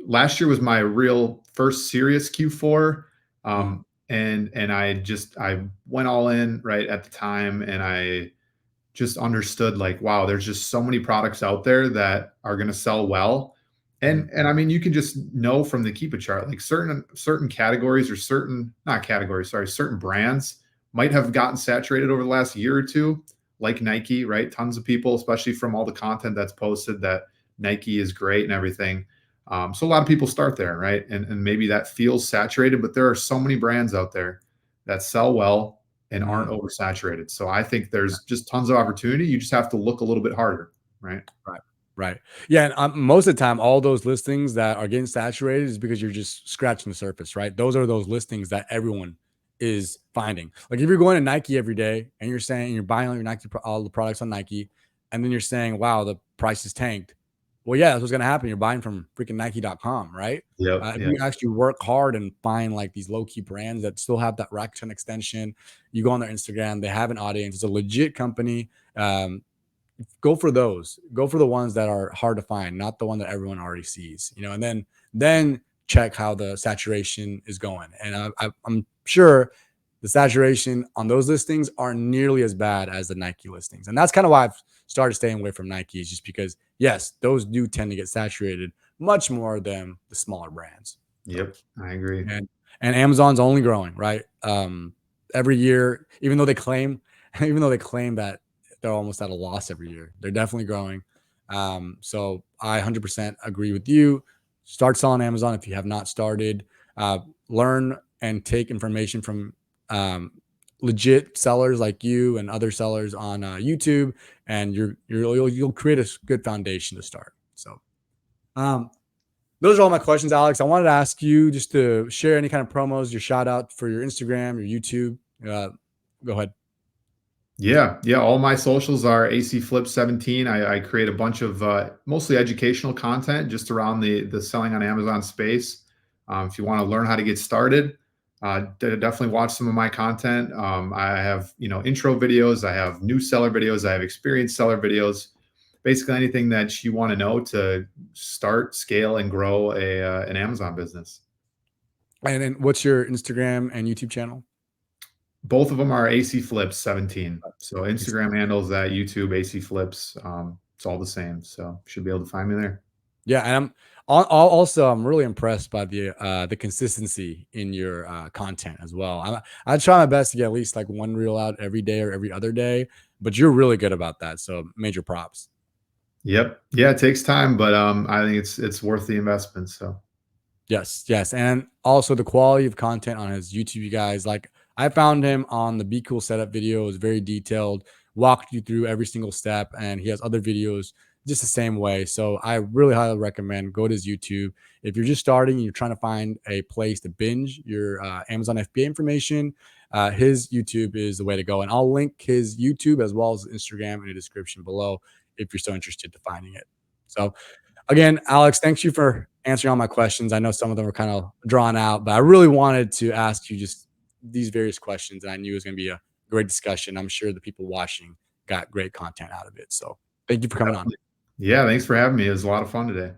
last year was my real first serious Q4. Mhm. And I went all in right at the time and I just understood like, wow, there's just so many products out there that are going to sell well. Mhm. And I mean, you can just know from the keep it chart, like certain categories or certain not categories, sorry, certain brands might have gotten saturated over the last year or two, like Nike, right? Tons of people, especially from all the content that's posted that Nike is great and everything. So a lot of people start there, right? And maybe that feels saturated, but there are so many brands out there that sell well and aren't Mhm. oversaturated. So I think there's just tons of opportunity. You just have to look a little bit harder, right? Right. Right. Yeah, and most of the time, all those listings that are getting saturated is because you're just scratching the surface, right? Those are those listings that everyone is finding. Like if you're going to Nike every day and you're saying you're buying all your Nike, all the products on Nike, and then you're saying, wow, the price is tanked. Well, yeah, that's what's going to happen. You're buying from freaking Nike.com, right? Yep, If yep, you actually work hard and find like these low key brands that still have that Rakuten extension, you go on their Instagram, they have an audience, it's a legit company. Go for those. Go for the ones that are hard to find, not the one that everyone already sees. And then check how the saturation is going. And I'm sure the saturation on those listings aren't nearly as bad as the Nike listings. And that's kind of why I've started staying away from Nike, is just because yes, those do tend to get saturated much more than the smaller brands. So yep. I agree. and Amazon's only growing, right? Every year, even though they claim that they're almost at a loss every year, they're definitely growing. So I 100% agree with you. Start selling Amazon if you have not started. Learn and take information from um, legit sellers like you and other sellers on YouTube, and you'll create a good foundation to start. So. Um, those are all my questions, Alex. I wanted to ask you just to share any kind of promos, your shout out for your Instagram, your YouTube. Go ahead. Yeah, yeah. All my socials are AC Flip 17. I create a bunch of mostly educational content just around the selling on Amazon space. If you want to learn how to get started, definitely watch some of my content. I have intro videos, I have new seller videos, I have experienced seller videos. Basically, anything that you want to know to start, scale, and grow an Amazon business. And then what's your Instagram and YouTube channel? Both of them are AC Flips 17. So Instagram handles that, YouTube AC Flips. It's all the same. So you should be able to find me there. Yeah, and also I'm really impressed by the consistency in your content as well. I try my best to get at least like one reel out every day or every other day, but you're really good about that. So major props. Yep. Yeah, it takes time, but I think it's worth the investment. So Yes, yes, and also the quality of content on his YouTube, you guys. Like I found him on the Be Cool setup video. It was very detailed, walked you through every single step, and he has other videos just the same way. So I really highly recommend go to his YouTube. If you're just starting and you're trying to find a place to binge your Amazon FBA information, his YouTube is the way to go. And I'll link his YouTube as well as Instagram in the description below if you're so interested to finding it. So again, Alex, thanks you for answering all my questions. I know some of them were kind of drawn out, but I really wanted to ask you just these various questions, and I knew it was going to be a great discussion. I'm sure the people watching got great content out of it. So thank you for coming on. definitely. Yeah, thanks for having me. It was a lot of fun today.